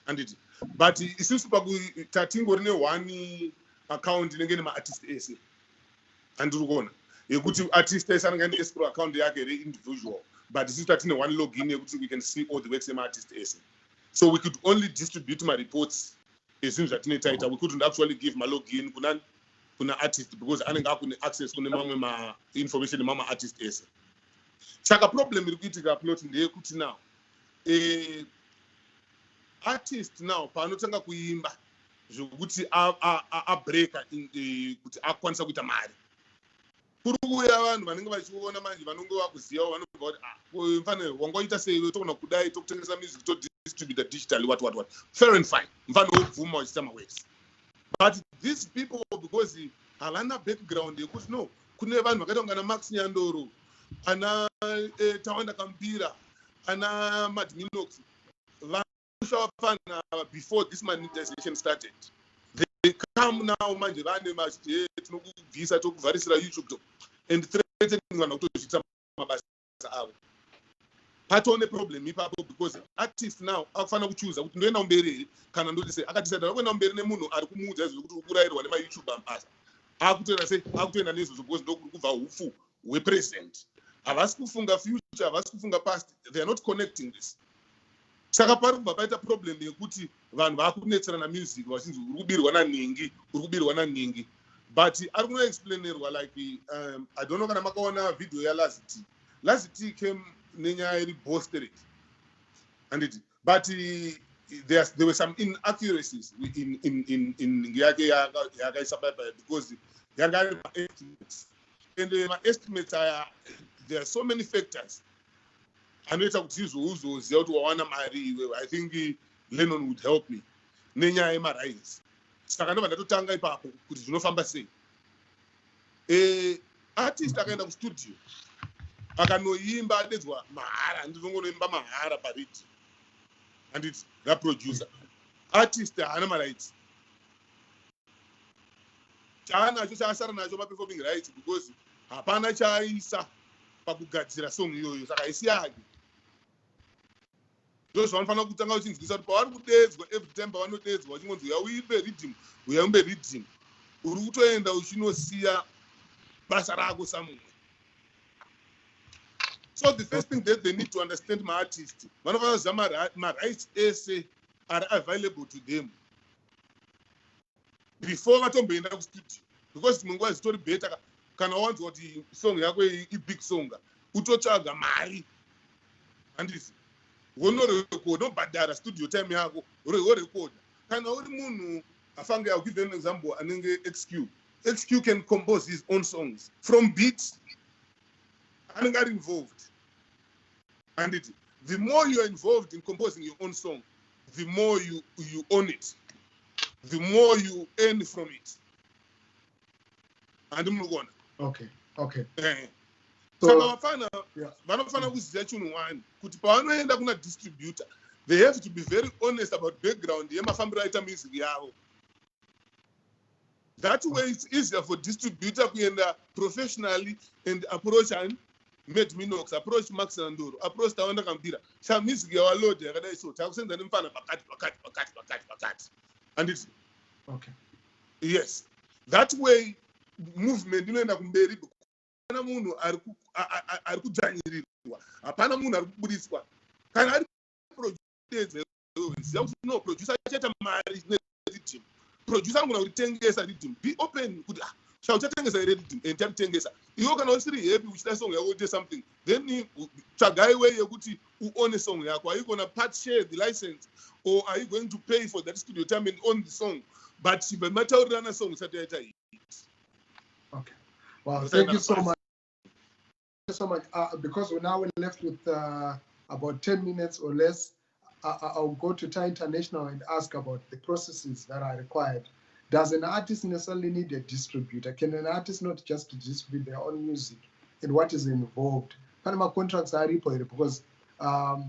anditi but isusu tatingori ne1 account inenge nemaartist ese andiri kuona yekuti artist ese anenge ane escrow account yake individual but isusu tatine 1 login yekuti we can see all the works emaartist ese so we could only distribute my reports ezvinhu zvatinetaita. We couldn't actually give my login kuna artist because anenge akune access kune mamwe ma-information emama artist ese. Saka problem iri kuitika plot ndeyekuti now artist now paanotanga kuimba zvokuti abreaka kuti akwanisa kuita mari kuri kuya vanhu vanenge vachiona manje vanonge vakuzivawo vanobva kuti mfanire wangoita sei togona kudai tokutengesa music todistributa digital what fair and fine mfanire wobvuma wachiita mawaves but these people because havana background yekuti no kune vanhu vakaita kungana Max Nyandoro ana Tawanda Kampira ana Madminox vanhu before this monetization started. They come now manje vane manje tinokubvisa tokuvharisira YouTube and threatening vanhu kutozviita mabasa avo. Patone problem ipapo because artist now akufana kuchoose kuti ndoenda mberi kana ndoti akadecide kuenda mberi nemunhu ari kumuudza zvekuti ukurayirwa nema YouTube ambasa. Akutoenda nezvo because ndokuri kubva ufu hwepresident. Havasi kufunga future, havasi kufunga past. They are not connecting this. Saka pari kubva paita problem yekuti vanhu vakunetserana music vachinzi uri kubirwa naningi. But ari kuno explainerwa like I don't know kana makaona video ya Lazity came nenyaya iri bostered. But there were some inaccuracies in yake yakaisa because yanga estimates. And my estimates are there are so many factors. Anoita kuti uzoziva kuti wawana mari iwe. I think Lennon would help me. Nenyaya yemarights. Saka ndobva ndatotanga ipapo kuti zvinofamba sei. Artist akaenda kustudio akanoimba adedzwa mahara ndizongonoimba mahara pariti anditi raproducer artist haana marights chaanacho chaasara nacho maperforming rights because hapana chaaisa pakugadzira song iyoyo saka isi yake ndo zvavanofanira kutanga uchinzwisa kuti pavari kudedzwa every time pavanodedzwa uchingonzi uyaumbe reading uri kutoenda uchinosiya basa rako somewhere. So the first thing that they need to understand my artist, one of us my rights essay are available to them before vatomboenda kustudio because munguva zitori better kana wanzwa kuti song yako ibig song utotsvaga mari handisi wonorekhoda studio time yako worekhoda kana uri munhu afange I'll give you an example anenge XQ can compose his own songs from beats and got involved. And the more you are involved in composing your own song, the more you own it, the more you earn from it. And okay. So vanofana kuziva chinhu one kuti pavanoenda kuna distributor they have to be very honest about background yemafambiro aita music yavo. That way it's easier for distributor kuenda professionally and approach and Madminox, approach Max Nyandoro, approach Tawanda Kampira. Some music yawaload yakadai so takusenda nemfana pakati. And it's okay. Yes. That way movement inoenda kumberi kana munhu ari kudzvanyirirwa. Hapana munhu ari kuburiswa. Kana ari producer no producer achaita mari neteam. Producer angona kutengesa rhythm. Be open kuti uchatengesa rhythm and tengesa. Iwo kana usiri happy uchita song yako do something. Then tsvagai way yekuti uone song yako. Are you going to part share the license or are you going to pay for that studio time and own the song? But bemataurana song usataita hit. Okay. Wow, thank you so much. Because we're now left with about 10 minutes or less. I'll go to Thai International and ask about the processes that are required. Does an artist necessarily need a distributor? Can an artist not just distribute their own music? And what is involved? Panama contracts are reported because I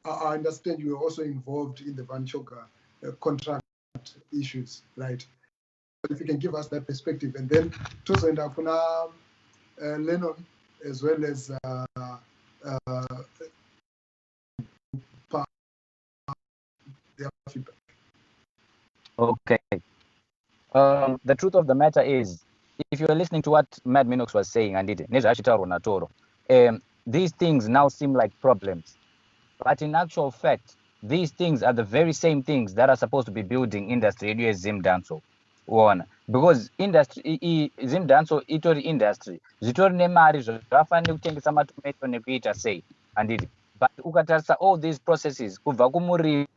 understand you are also involved in the Vanchoga contract issues, right? But if you can give us that perspective. And then Tozo and Akuna Lennon, as well as their feedback. Okay. The truth of the matter is, if you are listening to what Madminox was saying, and these things now seem like problems. But in actual fact, these things are the very same things that are supposed to be building industry. ZimDancehall. One, because industry, ZimDancehall, itori industry. Zitori nemari zvafani kutengesa matomato nekuita sei. But ukatarisa all these processes, kubva kumurimi,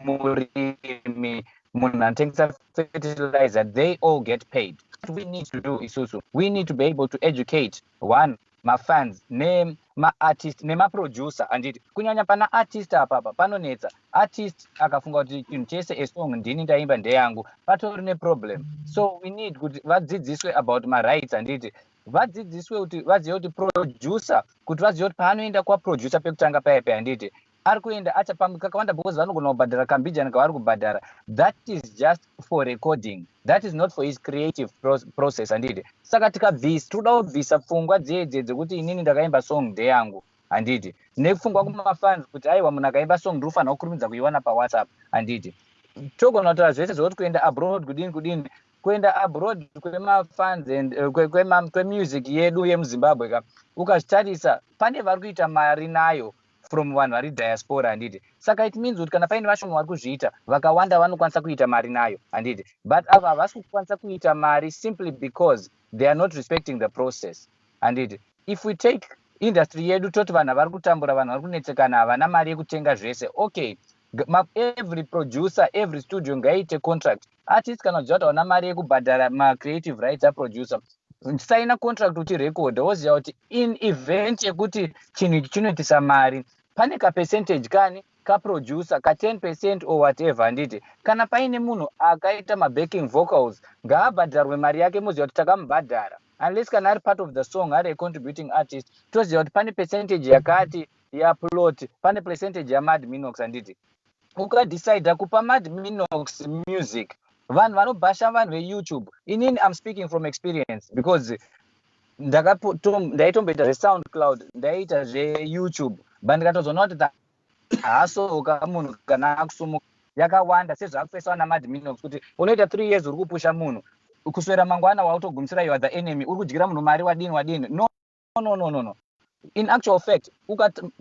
murimi, munhu anotengesa fertilizer, they all get paid. What we need to do isusu, we need to be able to educate one mafans nemaartist nemaproducer. Anditi kunyanya pana artist apapa panonetsa. Artist akafunga kuti chinhu chese esong ndini ndaimba ndeyangu, patori neproblem. So we need kuti vadzidziswe about marights. Anditi vadzidziswe kuti vazive kuti producer, kuti vazive kuti paanoenda kwaproducer pekutanga paipa. Anditi ari kuenda achapamwe kakawanda because vanogona kubhadhara kambijana kavari kubhadhara. That is just for recording, that is not for his creative process. Anditi saka tikabvisa, toda kubvisa pfungwa dzedze dzekuti inini ndakaimba song ndeyangu. Anditi nekufungwa kumafans kuti aiwa munhu akaimba song ndinofanira kukurumidza kuiwana pawhatsapp. Anditi togona kutaura zvese zvokuti kuenda abroad kudini kuenda abroad kwemafans and kwemusic yedu yemuzimbabwe ka ukazvitarisa pane vari kuita mari nayo from vanhu vari diaspora. Handiti saka it means kuti kana paine vashoma vari kuzviita vakawanda vanokwanisa kuita mari nayo. Handiti but ava havasi kukwanisa kuita mari simply because they are not respecting the process. Handiti if we take industry yedu toti vanhu vari kutambura, vanhu vari kunetsekana, havana mari yekutenga zvese, okay, every producer, every studio ngaiite contract. Artist kana kuziva kuti hauna mari yekubhadhara macreative rights aproducer, saina contract kuti record woziva kuti in event yekuti chinhu ichi chinoitisa mari pane kapercentage kani kaproducer ka 10% or whatever. Handiti kana paine munhu akaita mabacking vocals ngaabhadharwe mari yake, muziva kuti takamubhadhara, unless kana ari part of the song, ari a contributing artist, toziva kuti pane percentage yakati yaplot, pane percentage yamad minox. Handiti ukadecide kupa mad minox music, vanhu vanobhasha vanhu veyoutube, inini I'm speaking from experience because ndaitomboita zvesoundcloud, ndaiita zveyoutube, but ndikatozoona kuti hasoka munhu kana akusumuka yakawanda sezvakupeswa namad minox kuti unoita 3 years uri kupusha munhu, kuswera mangwana wautogumisira you are the enemy, uri kudyira munhu mari wadini. No. In actual fact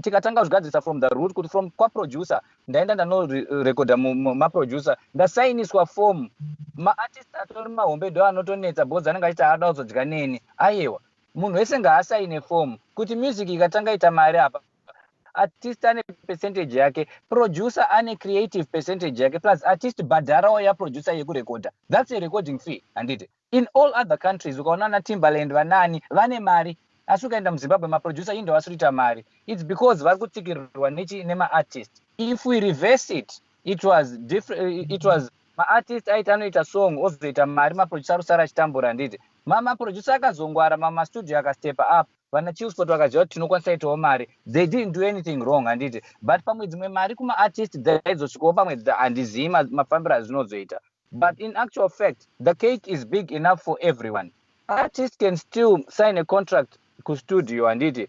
tikatanga kuzvigadzirisa from the root, kuti from kwaproducer ndaenda ndanorekodha maproducer, ndasainiswa form, maartist atori mahombe ndo anotonetsa because anenge achiti haada kuzodya neni. Aiwa, munhu wese ngaasaine form kuti music ikatanga ita mari apa, artist ane percentage yake, producer ane creative percentage yake, plus artist bhadharawo yaproducer yekurekodha, that's a recording fee. Handiti in all other countries ukaona na Timbaland vanani vane mari, asi ukaenda muzimbabwe maproducer indo vasirita mari. It's because vari kutsikirirwa nemaartist. If we reverse it, it was different. It was maartist aita anoita song ozoita mari, maproducer arosara achitambura. Handiti maproducer akazongwara, mamastudio akastepa up, vana chillspot vakaziva kuti tinokwanisa itawo mari, they didn't do anything wrong. Handiti but pamwe dzimwe mari kumaartist dzaizosvikawo pamwe handizivi mafambiro azvinozoita, but in actual fact the cake is big enough for everyone. Artist can still sign a contract kustudio. Handiti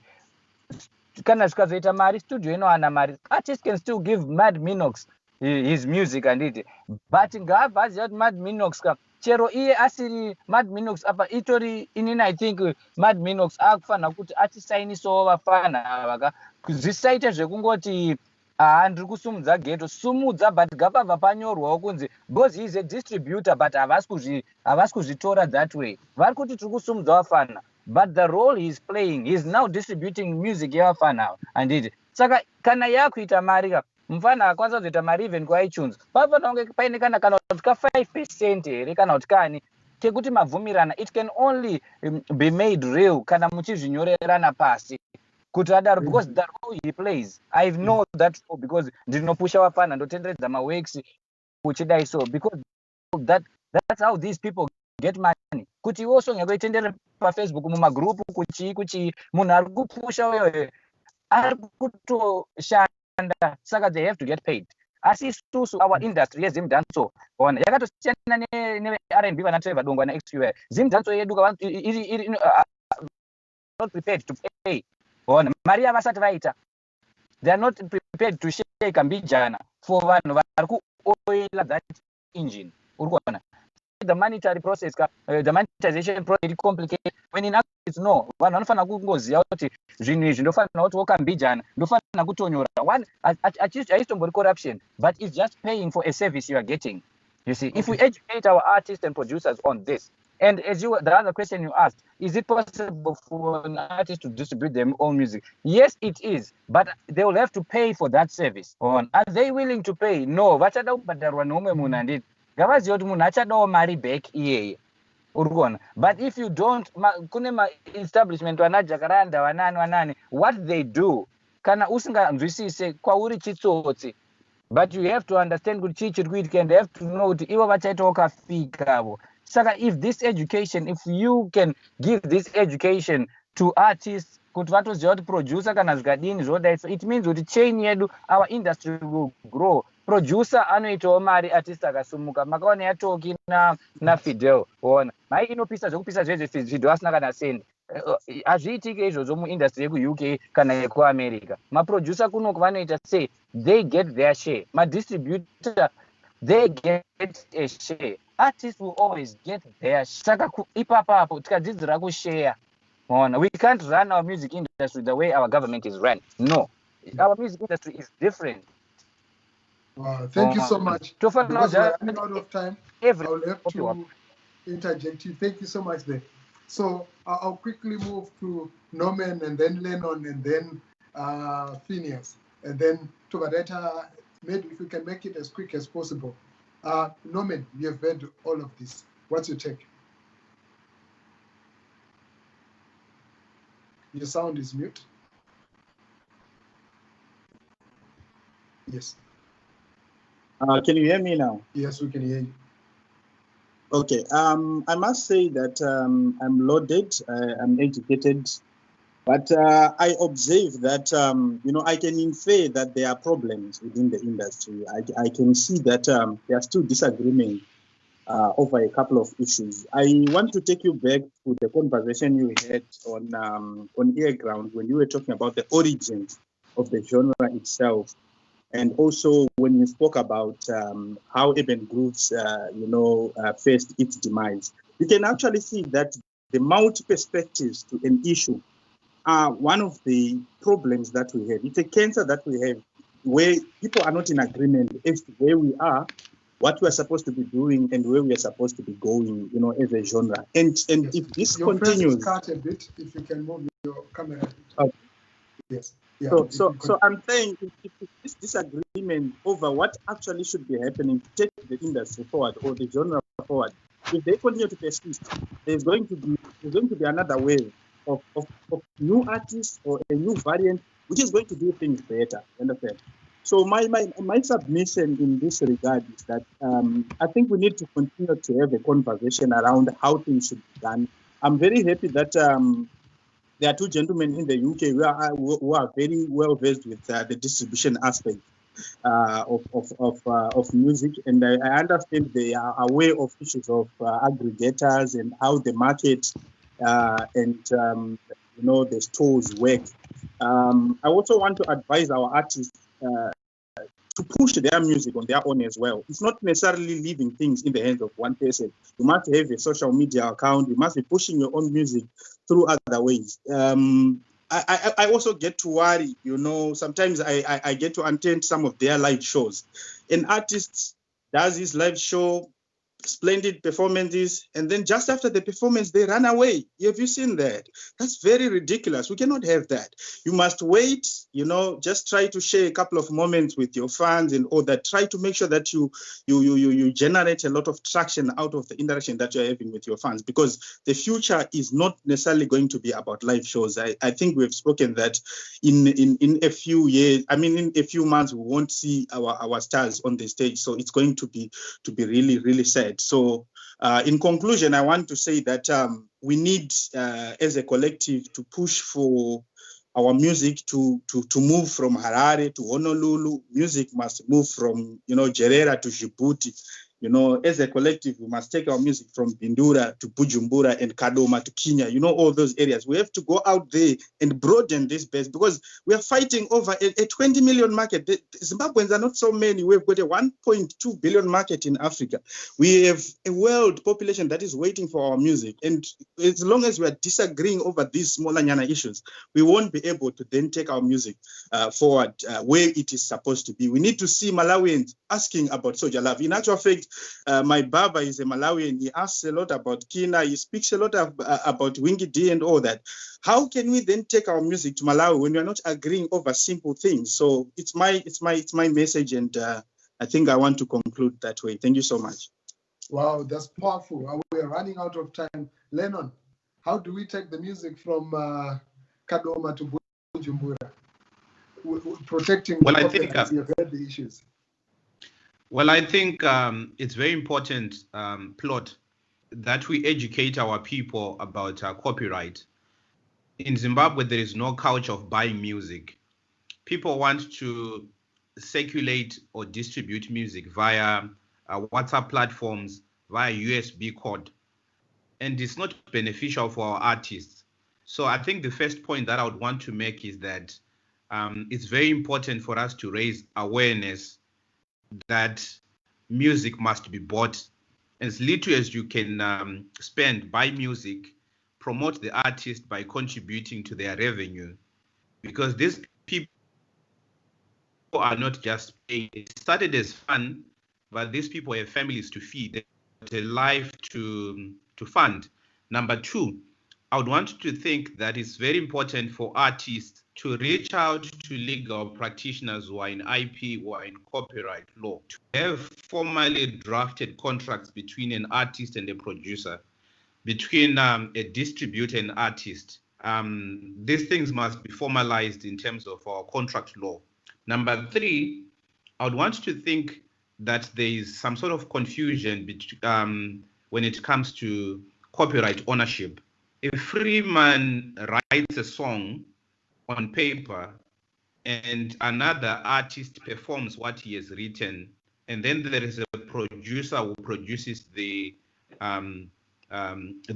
kana zvikazoita mari, studio inowana mari, artist can still give mad minox his music. Handiti but ngaabva aziva kuti mad minox ka chero iye asiri mad minox apa itori inini I think mad minox akufanira kuti atisainisawo vafana ava zvisaite zvekungoti ndiri kusumudza geto, sumudza but ngapabva panyorwawo kunzi because he is a distributor, but havasi kuzvitora that way. Vari kuti tiri kusumudza vafana, but the role he is playing, he is now distributing music yevafana. Handiti saka kana yakuita mari ka mufana akwanisa kuzoita mari even kuiTunes, pafanira kunge paine kana kuti ka 5% here kana kuti kani kekuti mabvumirana. It can only be made real kana muchizvinyorerana pasi kuti adaro, because the role he plays, I know that because ndinopusha vafana ndotenderedza maworks kuchidai, so because that's how these people get money. Kuti iwe song yako itendere pafacebook mumagroup kuchii munhu ari kupusha wewe ari kutoshanda, saka they have to get paid. Asi isusu our industry yezimdancehall ona yakatosiyana ne-R&B vana Trevor Dongwa na XQL. Zimdancehall yedu not prepared to pay. Ona mari yavasati vaita, they are not prepared to share kambijana for vanhu vari kuoila that engine. Uri kuona the monetary process, the monetization process is complicated. When in actual it's no, vanhu vanofanira kungoziva kuti zvinhu izvi ndofanira kuti wakambijana, ndofanira kutonyora. One hachistombori corruption, but it's just paying for a service you are getting. You see, if we educate our artists and producers on this, And as the other question you asked, is it possible for an artist to distribute their own music? Yes, it is, but they will have to pay for that service. Are they willing to pay? No. Vachada kubhadharwa nomwe munhu handiti. Ngavazive kuti munhu achadawo mari back iyeye. But if you don't, kune ma-establishment wana Jacaranda wanani, what they do, kana usinganzwisise kwauri chitsotsi. But you have to understand kuti chiri kuitika, and they have to know kuti ivo vachaita wakafika. Saka if this education, if you can give this education to artists, kuti vatoziva kuti producer kana zvikadini zvodai, so it means kuti chain yedu, our industry will grow. Producer anoitawo mari, artist akasumuka. Makaona yatoki na Fidel, mai inopisa zvekupisa zvezve Fidel asina kana sendi. Hazviitike izvozvo muindustry yeku-UK kana yeku-America. Maproducer kunoko vanoita sei? They get their share. Distributor, they get a share. Artists will always get their share. Saka ipapapo tikadzidzira kushare. We can't run our music industry the way our government is run. No, our music industry is different. Thank you so much. Because we're running out of time, I'll have to interject you. Thank you so much there. So I'll quickly move to Norman and then Lennon and then Phineas and then Tobareta. Maybe if we can make it as quick as possible. Norman, you have heard all of this. What's your take? Your sound is mute. Yes. Can you hear me now? Yes, we can hear you. Okay. I must say that I'm loaded. I'm educated, but I observe that I can infer that there are problems within the industry. I can see that there are still disagreement over a couple of issues. I want to take you back to the conversation you had on Air Ground when you were talking about the origins of the genre itself. And also when you spoke about how urban grooves, faced its demise, you can actually see that the multi-perspectives to an issue are one of the problems that we have. It's a cancer that we have where people are not in agreement as to where we are, what we are supposed to be doing, and where we are supposed to be going, as a genre. And yes. If this continues, cut a bit. If you can move your camera. Okay. Yes. Yeah, so I'm saying if this disagreement over what actually should be happening to take the industry forward or the genre forward, if they continue to persist, there's going to be another wave of new artists or a new variant which is going to do things better. Understand? So my submission in this regard is that I think we need to continue to have a conversation around how things should be done. I'm very happy that there are two gentlemen in the UK who are very well versed with the distribution aspect of music, and I understand they are aware of issues of aggregators and how the market and the stores work. I also want to advise our artists to push their music on their own as well. It's not necessarily leaving things in the hands of one person. You must have a social media account. You must be pushing your own music through other ways. I also get to worry, sometimes I get to attend some of their live shows. An artist does his live show, splendid performances, and then just after the performance, they run away. Have you seen that? That's very ridiculous. We cannot have that. You must wait, just try to share a couple of moments with your fans and all that. Try to make sure that you generate a lot of traction out of the interaction that you're having with your fans, because the future is not necessarily going to be about live shows. I think we've spoken that in a few years, in a few months, we won't see our stars on the stage. So it's going to be really, really sad. So in conclusion, I want to say that we need, as a collective, to push for our music to move from Harare to Honolulu. Music must move from, Jerera to Djibouti. As a collective, we must take our music from Bindura to Bujumbura and Kadoma to Kenya, all those areas. We have to go out there and broaden this base, because we are fighting over a 20 million market. The Zimbabweans are not so many. We've got a 1.2 billion market in Africa. We have a world population that is waiting for our music. And as long as we are disagreeing over these smaller Nyana issues, we won't be able to then take our music forward where it is supposed to be. We need to see Malawians asking about Soja Love. In actual fact, My Baba is a Malawian. He asks a lot about Kina. He speaks a lot about Wingy D and all that. How can we then take our music to Malawi when we are not agreeing over simple things? So it's my message, and I think I want to conclude that way. Thank you so much. Wow, that's powerful. We are running out of time. Lennon, how do we take the music from Kadoma to Bujumbura? Protecting well, the I think you've heard the issues. Well, I think it's very important, Plot, that we educate our people about copyright. In Zimbabwe, there is no culture of buying music. People want to circulate or distribute music via WhatsApp platforms, via USB code, and it's not beneficial for our artists. So I think the first point that I would want to make is that it's very important for us to raise awareness that music must be bought. As little as you can spend, buy music, promote the artist by contributing to their revenue, because these people are not just paying. It started as fun, but these people have families to feed, a life to fund. Number two, I would want to think that it's very important for artists to reach out to legal practitioners who are in IP or in copyright law, to have formally drafted contracts between an artist and a producer, between a distributor and artist. These things must be formalized in terms of our contract law. Number three, I would want to think that there is some sort of confusion when it comes to copyright ownership. If Freeman writes a song on paper and another artist performs what he has written, and then there is a producer who produces the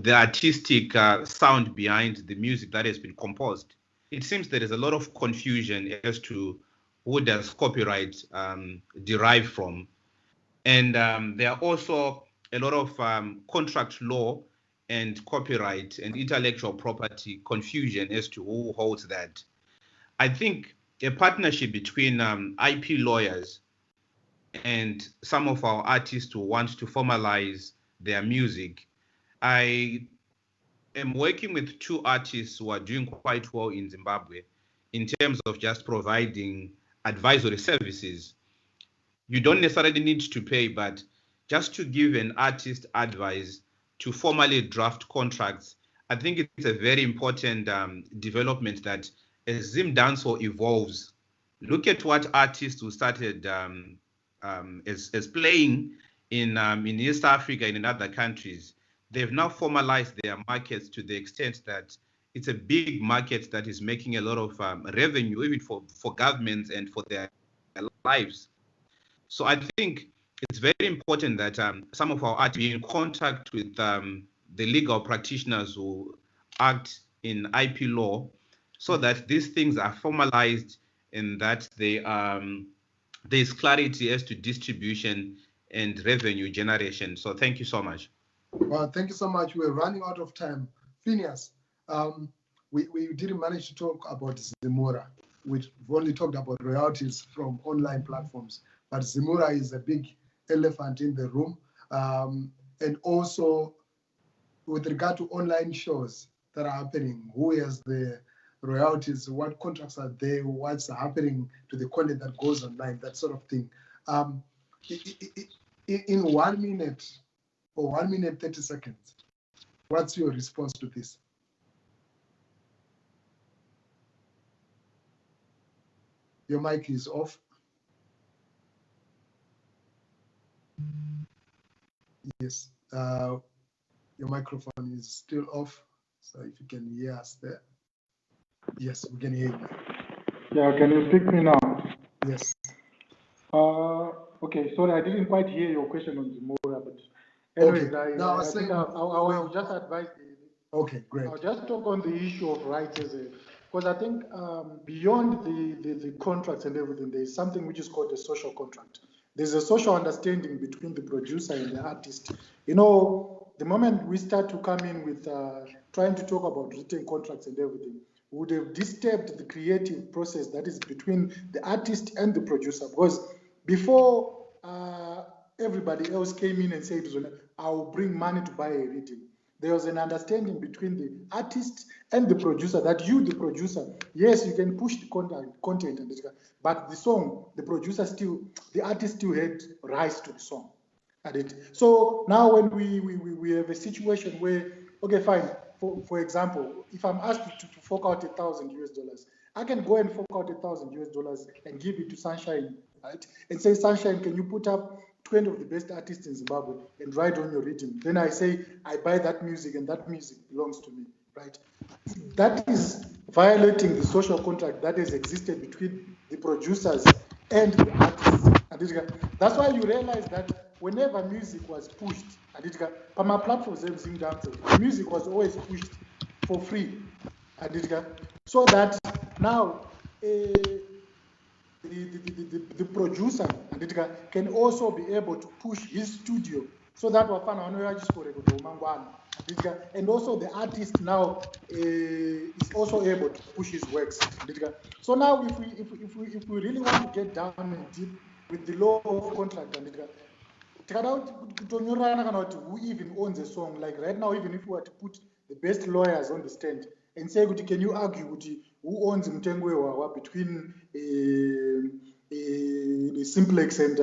artistic sound behind the music that has been composed, it seems there is a lot of confusion as to who does copyright derive from. And there are also a lot of contract law and copyright and intellectual property confusion as to who holds that. I think a partnership between IP lawyers and some of our artists who want to formalize their music. I am working with two artists who are doing quite well in Zimbabwe in terms of just providing advisory services. You don't necessarily need to pay, but just to give an artist advice to formally draft contracts, I think it's a very important development that as ZimDancehall evolves, look at what artists who started as playing in East Africa and in other countries. They've now formalized their markets to the extent that it's a big market that is making a lot of revenue, even for governments and for their lives. So I think it's very important that some of our artists be in contact with the legal practitioners who act in IP law, so that these things are formalized and that there's clarity as to distribution and revenue generation. So thank you so much. Well, thank you so much. We're running out of time. Phineas, we didn't manage to talk about Zimura. We've only talked about royalties from online platforms, but Zimura is a big elephant in the room. And also, with regard to online shows that are happening, who has the royalties, what contracts are there, what's happening to the content that goes online, that sort of thing. In 1 minute or 1 minute 30 seconds, what's your response to this? Your mic is off. Yes, your microphone is still off. So if you can hear us there. Yes, we can hear you. Yeah, can you speak me now? Yes. Okay, sorry, I didn't quite hear your question on Zimura, but anyways, okay. No, I think I'll just advise. Okay, great. I'll just talk on the issue of rights, because I think beyond the contracts and everything, there is something which is called a social contract. There's a social understanding between the producer and the artist. You know, the moment we start to come in with trying to talk about written contracts and everything, we would have disturbed the creative process that is between the artist and the producer. Because before everybody else came in and said, I will bring money to buy a reading. There was an understanding between the artist and the producer that you, the producer, yes, you can push the content, but the song, the artist still had rights to the song. So now when we have a situation where, okay, fine, for example, if I'm asked to fork out $1,000, I can go and fork out $1,000 and give it to Sunshine, right? And say, Sunshine, can you put up 20 of the best artists in Zimbabwe and write on your rhythm? Then I say, I buy that music and that music belongs to me, right? That is violating the social contract that has existed between the producers and the artists. That's why you realize that whenever music was pushed, on my platforms, music was always pushed for free. So that now the producer can also be able to push his studio so that and also the artist now is also able to push his works. So now if we really want to get down and deep with the law of contract, who even owns a song, like right now, even if we were to put the best lawyers on the stand and say, can you argue who owns Mtengwe between Simplex and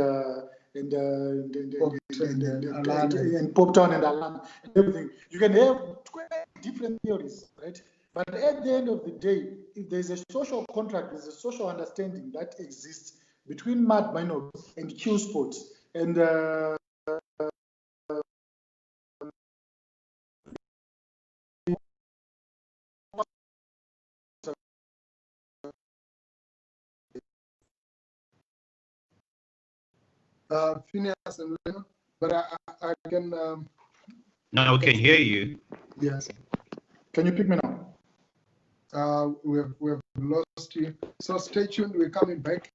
Poptown and Alana and everything? You can have 20 different theories, right? But at the end of the day, if there's a social contract, there's a social understanding that exists between Mad Minor and Q Sports and Phineas and Lennon, but I can. No, we can hear you. Yes. Can you pick me now? We have lost you. So stay tuned. We're coming back.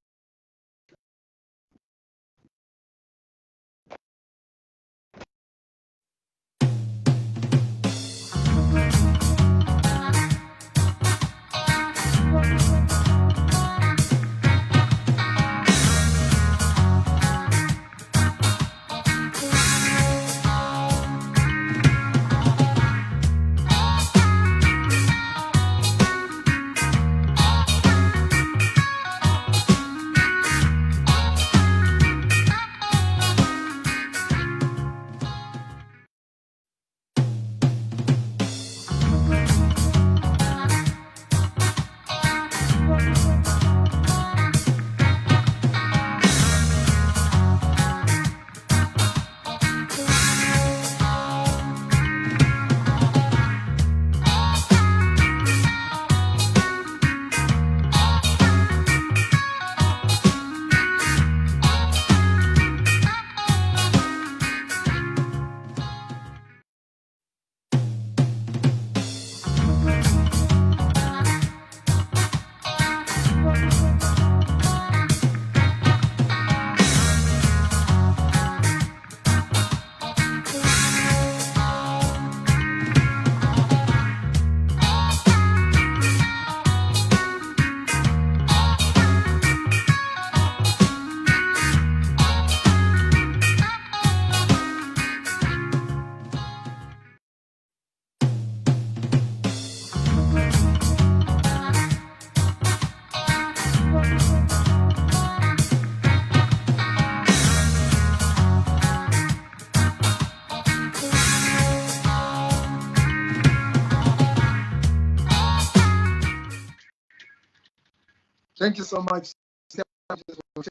Thank you so much for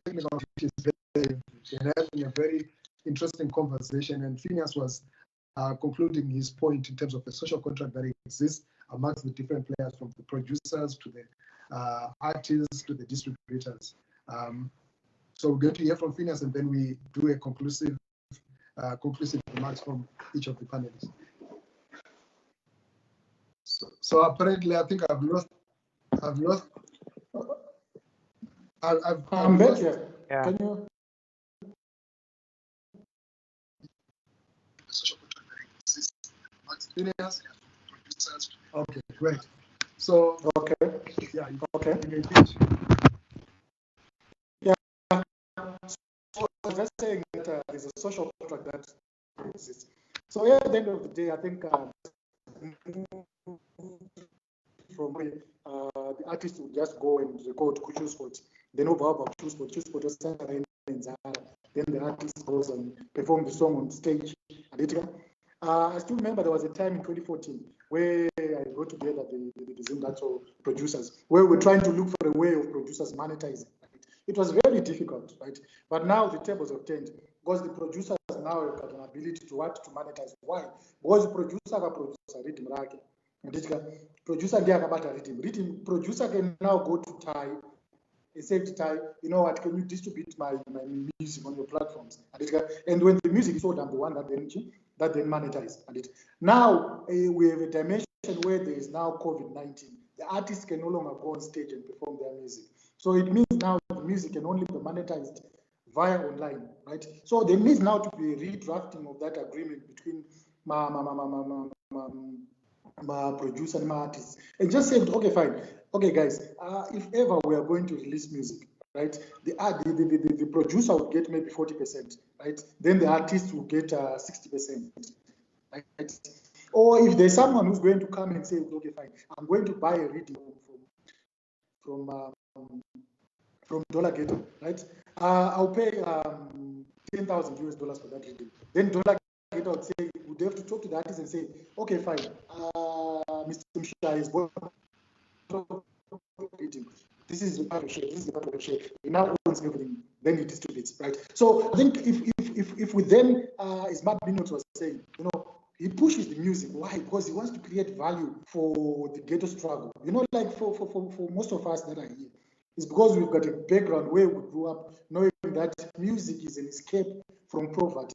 technical and having a very interesting conversation. And Phineas was concluding his point in terms of the social contract that exists amongst the different players, from the producers to the artists to the distributors. So we're going to hear from Phineas, and then we do a conclusive remarks from each of the panelists. So apparently, I think I'm back here. Yeah. Can you? Okay, great. So Okay. yeah, Okay. you can teach. Yeah. So I was just saying that that there's a social contract that exists. So at the end of the day, I think from the artist will just go and record Kuchu Sport. They know about Kuchu Sport was then the artist goes and performs the song on stage. I still remember there was a time in 2014 where I got together the ZimDancehall producers, where we're trying to look for a way of producers monetizing. Right? It was very difficult, right? But now the tables have turned because the producers now have got an ability to monetize. Why? Because the producer rhythm rake. Producer rhythm producer can now go to Thai. He said to Thai, you know what, can you distribute my music on your platforms? And when the music is sold, I'm the one that then monetize. Now we have a dimension where there is now COVID-19. The artists can no longer go on stage and perform their music. So it means now the music can only be monetized via online, right? So there needs now to be a redrafting of that agreement between my producer and my artists, and just say, okay, fine, okay, guys, if ever we are going to release music, right, the producer will get maybe 40%, right? Then the artist will get 60%, right? Or if there's someone who's going to come and say, okay, fine, I'm going to buy a reading from Dollar Ghetto, right? I'll pay $10,000 for that reading. Then Dollar Ghetto would say, would have to talk to the artist and say, okay, fine, Mr. Mshai is going reading. This is the part of share. This is the part of share. He now owns everything. Then he distributes, right? So I think if we then, as Matt Binot was saying, you know, he pushes the music. Why? Because he wants to create value for the ghetto struggle. You know, like for most of us that are here, it's because we've got a background where we grew up knowing that music is an escape from poverty.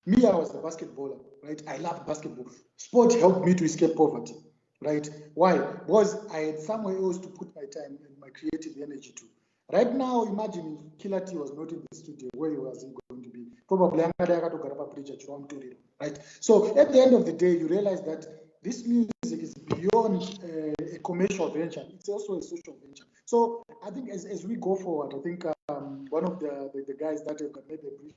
Me, I was a basketballer, right? I loved basketball. Sport helped me to escape poverty, right? Why? Because I had somewhere else to put my time and my creative energy to. Right now, imagine if Killer T was not in the studio, where he was going to be. Probably, right? So at the end of the day, you realize that this music is beyond a commercial venture. It's also a social venture. So I think as we go forward, I think one of the guys that have got maybe a brief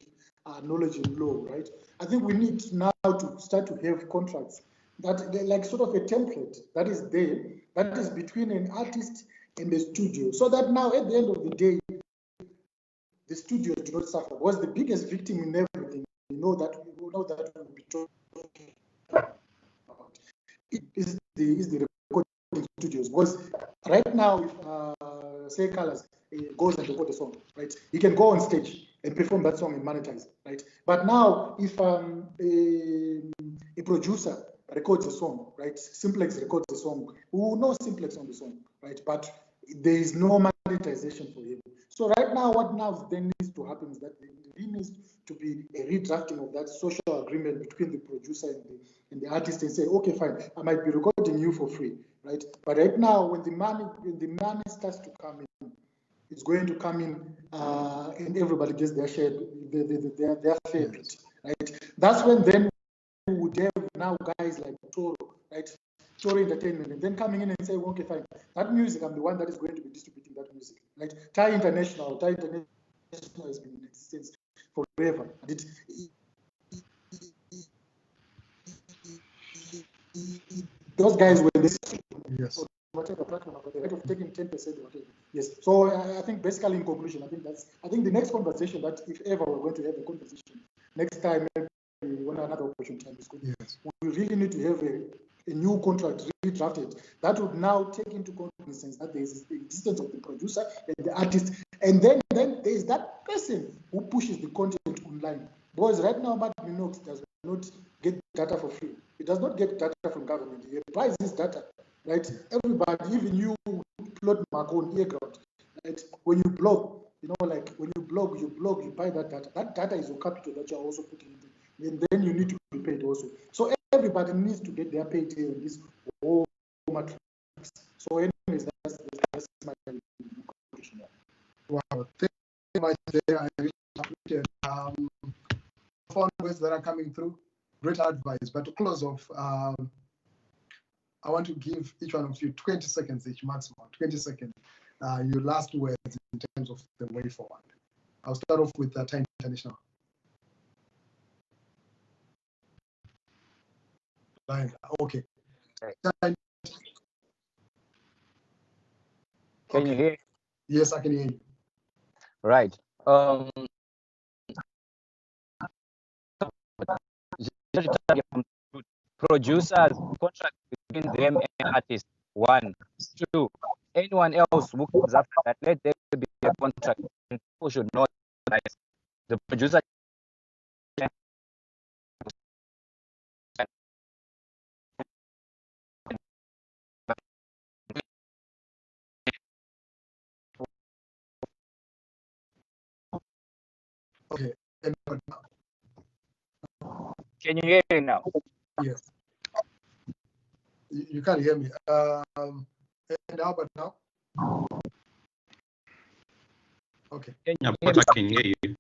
knowledge in law, right? I think we need now to start to have contracts that like sort of a template that is there, that is between an artist and the studio, so that now at the end of the day, the studio do not suffer. Because the biggest victim in everything, we know that we'll be talking about, is the recording studios. Because right now, if say Colors goes and record a song, right, he can go on stage and perform that song and monetize, right? But now, if a producer records a song, right, Simplex records a song, we will know Simplex on the song, right? But there is no monetization for him. So right now, what now then needs to happen is that there needs to be a redrafting of that social agreement between the producer and the artist, and say, okay, fine, I might be recording you for free, right? But right now, when the money starts to come in, it's going to come in, and everybody gets their share, their favorite, right? That's when then we would have now guys like Toro, right? Toro Entertainment, and then coming in and saying, okay, fine, that music, I'm the one that is going to be distributing that music, right? Thai International has been in existence forever. And those guys were this, yes, whatever platform, the right of taking 10% or whatever. Yes. So I think basically in conclusion, I think the next conversation that if ever we're going to have a conversation next time, maybe when another opportunity time is good, yes, we really need to have a new contract redrafted that would now take into cognizance that there is the existence of the producer and the artist, and then there is that person who pushes the content online. Because right now, Martin Minox does not get data for free. It does not get data from government. He buys this data, right? Everybody, even you, plot mark on earground, right? When you blog, you know, like when you blog, you buy that data. That data is your capital that you're also putting in, and then you need to be paid also. So everybody needs to get their payday on this whole matrix. So anyways, that's my conclusion. Wow, thank you very much there. I really appreciate phone words that are coming through. Great advice. But to close off, I want to give each one of you 20 seconds each, maximum 20 seconds. Your last words in terms of the way forward. I'll start off with Thai International. Line. Okay. Can you hear? Yes, I can hear you. Right. Producers, contract between them and artists. 1, 2. Anyone else who comes after that, let there be a contract. People should know that the producer Okay. And now? Can you hear me now? Yes. You can't hear me. And how about now? Okay. Yeah, but I can hear you.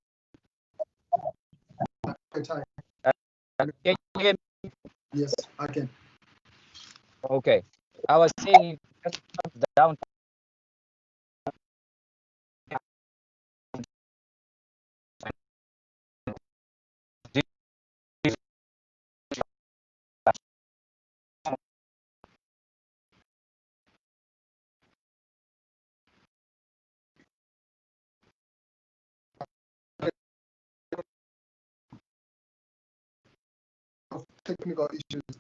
Can you hear me? Yes, I can. Okay. I was saying just down. Technical issues.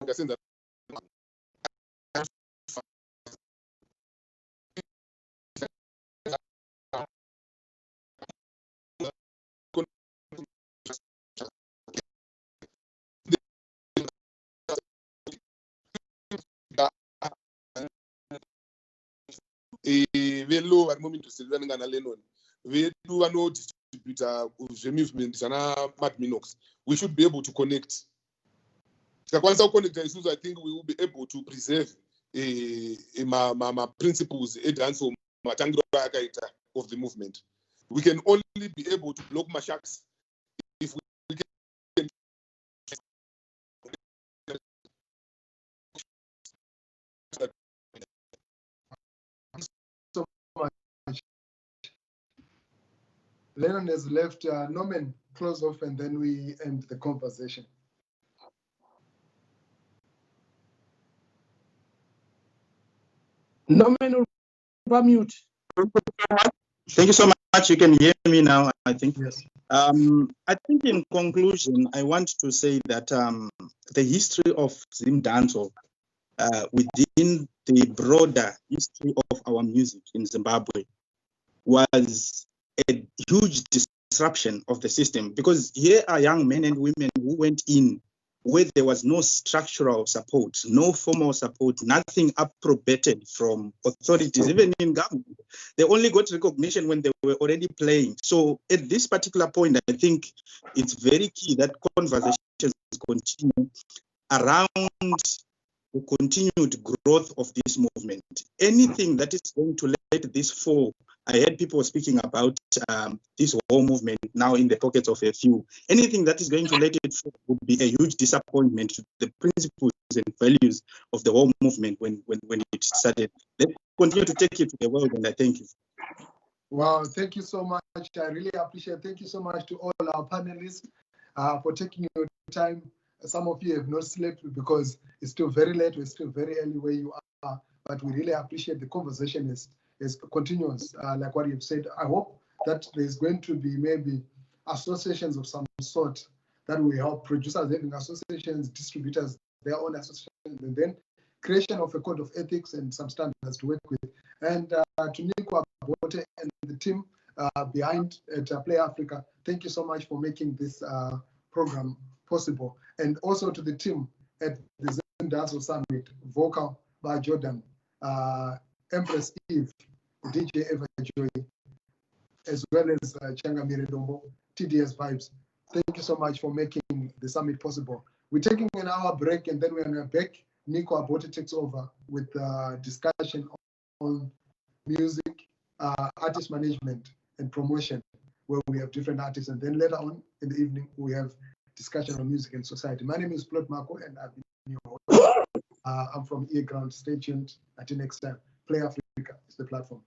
ngasenza velo vari muindustry vanenge ana Lennon vedu vanodistributa zvemovement zvana madminox. We should be able to connect. Tikakwanisa kuconnecta isusu, I think we will be able to preserve principles edance matangiro akaita of the movement. We can only be able to block mashaks if we can. So much. Lennon has left. Norman, close off, and then we end the conversation. Norman, mute. Thank you so much. You can hear me now, I think. Yes. I think in conclusion, I want to say that the history of ZimDancehall within the broader history of our music in Zimbabwe was a huge disruption of the system, because here are young men and women who went in where there was no structural support, no formal support, nothing appropriated from authorities, even in government. They only got recognition when they were already playing. So at this particular point, I think it's very key that conversations continue around the continued growth of this movement. Anything that is going to let this fall, I heard people speaking about this whole movement now in the pockets of a few. Anything that is going to let it fall would be a huge disappointment to the principles and values of the whole movement when it started. Let's continue to take it to the world, and I thank you. Wow, thank you so much. I really appreciate it. Thank you so much to all our panelists for taking your time. Some of you have not slept because it's still very late, it's still very early where you are, but we really appreciate the conversation is continuous, like what you've said. I hope that there's going to be maybe associations of some sort that will help producers having associations, distributors, their own associations, and then creation of a code of ethics and some standards to work with. And to Nico Abote and the team behind at Play Africa, thank you so much for making this program possible. And also to the team at the ZimDancehall Summit, Vocal by Jordan, Empress Eve, DJ Eva Joy, as well as Changa Miridombo, TDS Vibes. Thank you so much for making the summit possible. We're taking an hour break and then we're back. Nico Abote takes over with discussion on music, artist management and promotion, where we have different artists. And then later on in the evening, we have discussion on music and society. My name is Plot Marco and I've been your host. I'm from Ear Ground. Stay tuned. Until next time, Play Africa is the platform.